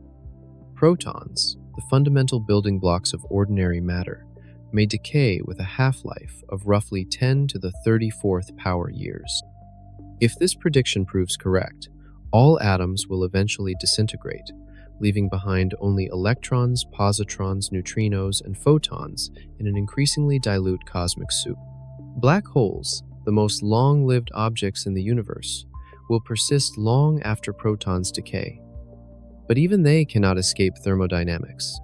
[SPEAKER 1] Protons, the fundamental building blocks of ordinary matter, may decay with a half-life of roughly 10 to the 34th power years. If this prediction proves correct, all atoms will eventually disintegrate, leaving behind only electrons, positrons, neutrinos, and photons in an increasingly dilute cosmic soup. Black holes, the most long-lived objects in the universe, will persist long after protons decay. But even they cannot escape thermodynamics.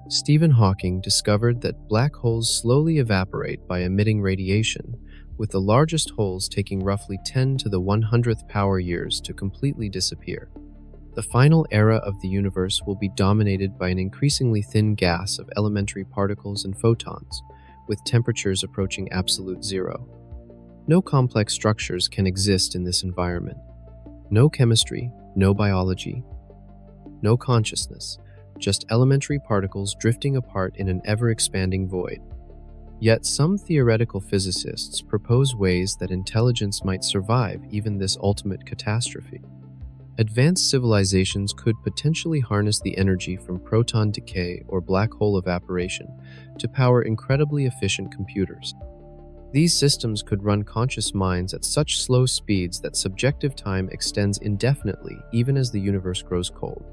[SPEAKER 1] Stephen Hawking discovered that black holes slowly evaporate by emitting radiation, with the largest holes taking roughly 10 to the 100th power years to completely disappear. The final era of the universe will be dominated by an increasingly thin gas of elementary particles and photons, with temperatures approaching absolute zero. No complex structures can exist in this environment. No chemistry, no biology, no consciousness, just elementary particles drifting apart in an ever-expanding void. Yet some theoretical physicists propose ways that intelligence might survive even this ultimate catastrophe. Advanced civilizations could potentially harness the energy from proton decay or black hole evaporation to power incredibly efficient computers. These systems could run conscious minds at such slow speeds that subjective time extends indefinitely even as the universe grows cold.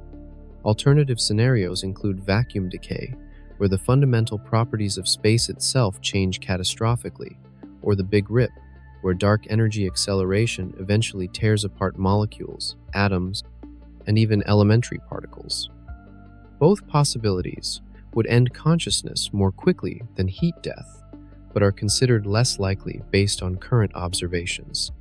[SPEAKER 1] Alternative scenarios include vacuum decay, where the fundamental properties of space itself change catastrophically, or the Big Rip, where dark energy acceleration eventually tears apart molecules, atoms, and even elementary particles. Both possibilities would end consciousness more quickly than heat death, but are considered less likely based on current observations.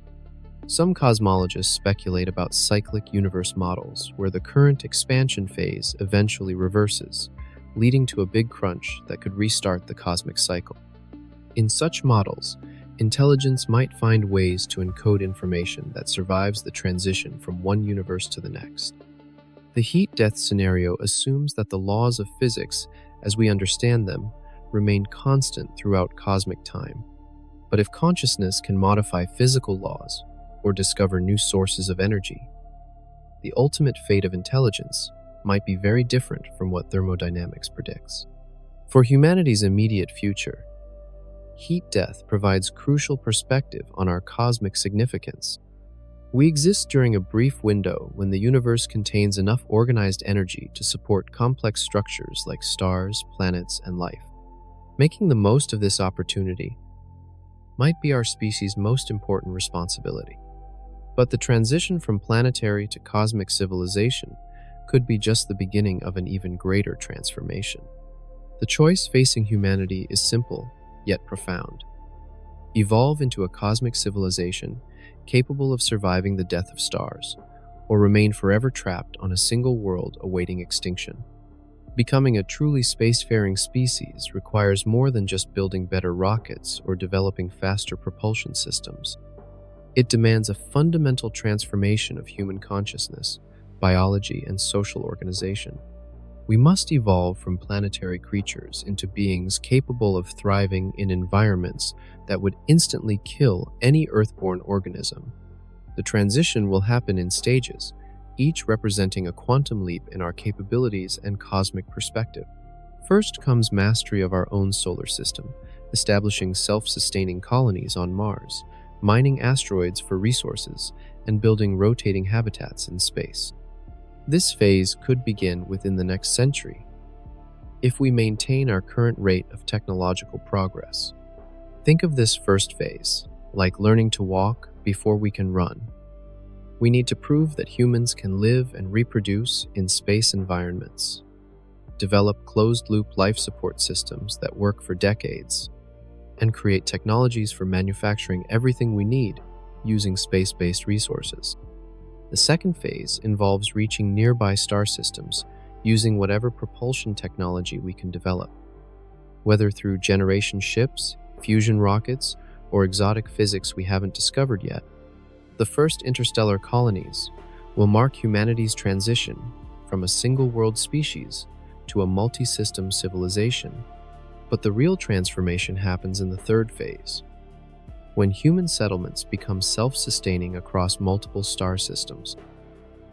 [SPEAKER 1] Some cosmologists speculate about cyclic universe models where the current expansion phase eventually reverses, leading to a big crunch that could restart the cosmic cycle. In such models, intelligence might find ways to encode information that survives the transition from one universe to the next. The heat death scenario assumes that the laws of physics, as we understand them, remain constant throughout cosmic time. But if consciousness can modify physical laws or discover new sources of energy, the ultimate fate of intelligence might be very different from what thermodynamics predicts. For humanity's immediate future, heat death provides crucial perspective on our cosmic significance. We exist during a brief window when the universe contains enough organized energy to support complex structures like stars, planets, and life. Making the most of this opportunity might be our species' most important responsibility. But the transition from planetary to cosmic civilization could be just the beginning of an even greater transformation. The choice facing humanity is simple, yet profound. Evolve into a cosmic civilization capable of surviving the death of stars, or remain forever trapped on a single world awaiting extinction. Becoming a truly spacefaring species requires more than just building better rockets or developing faster propulsion systems. It demands a fundamental transformation of human consciousness, biology, and social organization. We must evolve from planetary creatures into beings capable of thriving in environments that would instantly kill any Earthborn organism. The transition will happen in stages, each representing a quantum leap in our capabilities and cosmic perspective. First comes mastery of our own solar system, establishing self-sustaining colonies on Mars, mining asteroids for resources, and building rotating habitats in space. This phase could begin within the next century, if we maintain our current rate of technological progress. Think of this first phase like learning to walk before we can run. We need to prove that humans can live and reproduce in space environments, develop closed-loop life support systems that work for decades, and create technologies for manufacturing everything we need using space-based resources. The second phase involves reaching nearby star systems using whatever propulsion technology we can develop. Whether through generation ships, fusion rockets, or exotic physics we haven't discovered yet, the first interstellar colonies will mark humanity's transition from a single-world species to a multi-system civilization. But the real transformation happens in the third phase, when human settlements become self-sustaining across multiple star systems.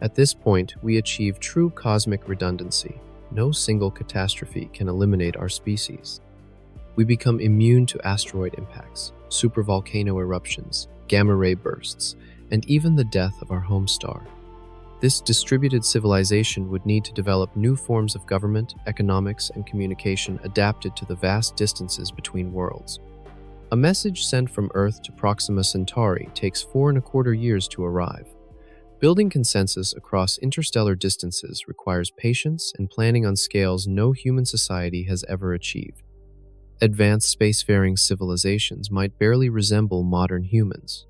[SPEAKER 1] At this point, we achieve true cosmic redundancy. No single catastrophe can eliminate our species. We become immune to asteroid impacts, supervolcano eruptions, gamma-ray bursts, and even the death of our home star. This distributed civilization would need to develop new forms of government, economics, and communication adapted to the vast distances between worlds. A message sent from Earth to Proxima Centauri takes 4.25 years to arrive. Building consensus across interstellar distances requires patience and planning on scales no human society has ever achieved. Advanced spacefaring civilizations might barely resemble modern humans.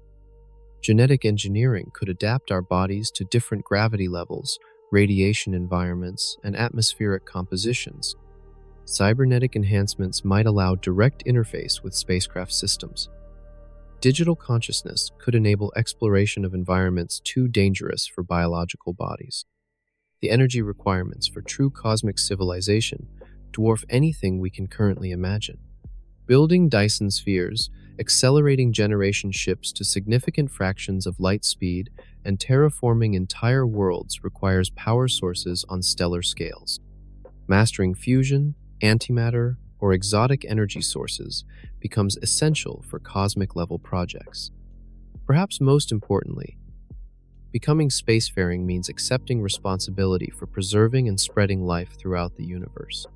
[SPEAKER 1] Genetic engineering could adapt our bodies to different gravity levels, radiation environments, and atmospheric compositions. Cybernetic enhancements might allow direct interface with spacecraft systems. Digital consciousness could enable exploration of environments too dangerous for biological bodies. The energy requirements for true cosmic civilization dwarf anything we can currently imagine. Building Dyson spheres, accelerating generation ships to significant fractions of light speed, and terraforming entire worlds requires power sources on stellar scales. Mastering fusion, antimatter, or exotic energy sources becomes essential for cosmic-level projects. Perhaps most importantly, becoming spacefaring means accepting responsibility for preserving and spreading life throughout the universe.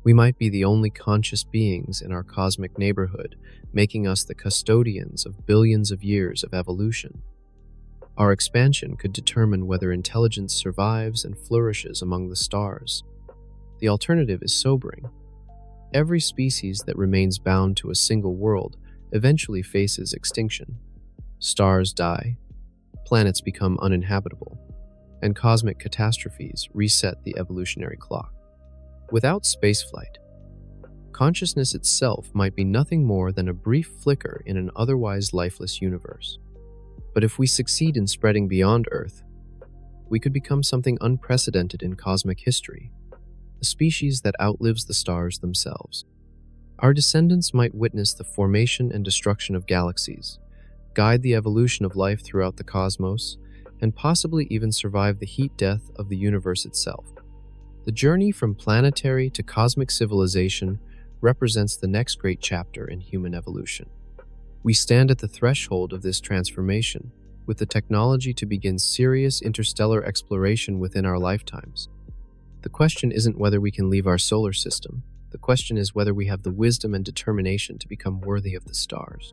[SPEAKER 1] We might be the only conscious beings in our cosmic neighborhood, making us the custodians of billions of years of evolution. Our expansion could determine whether intelligence survives and flourishes among the stars. The alternative is sobering. Every species that remains bound to a single world eventually faces extinction. Stars die, planets become uninhabitable, and cosmic catastrophes reset the evolutionary clock. Without spaceflight, consciousness itself might be nothing more than a brief flicker in an otherwise lifeless universe. But if we succeed in spreading beyond Earth, we could become something unprecedented in cosmic history, a species that outlives the stars themselves. Our descendants might witness the formation and destruction of galaxies, guide the evolution of life throughout the cosmos, and possibly even survive the heat death of the universe itself. The journey from planetary to cosmic civilization represents the next great chapter in human evolution. We stand at the threshold of this transformation, with the technology to begin serious interstellar exploration within our lifetimes. The question isn't whether we can leave our solar system. The question is whether we have the wisdom and determination to become worthy of the stars.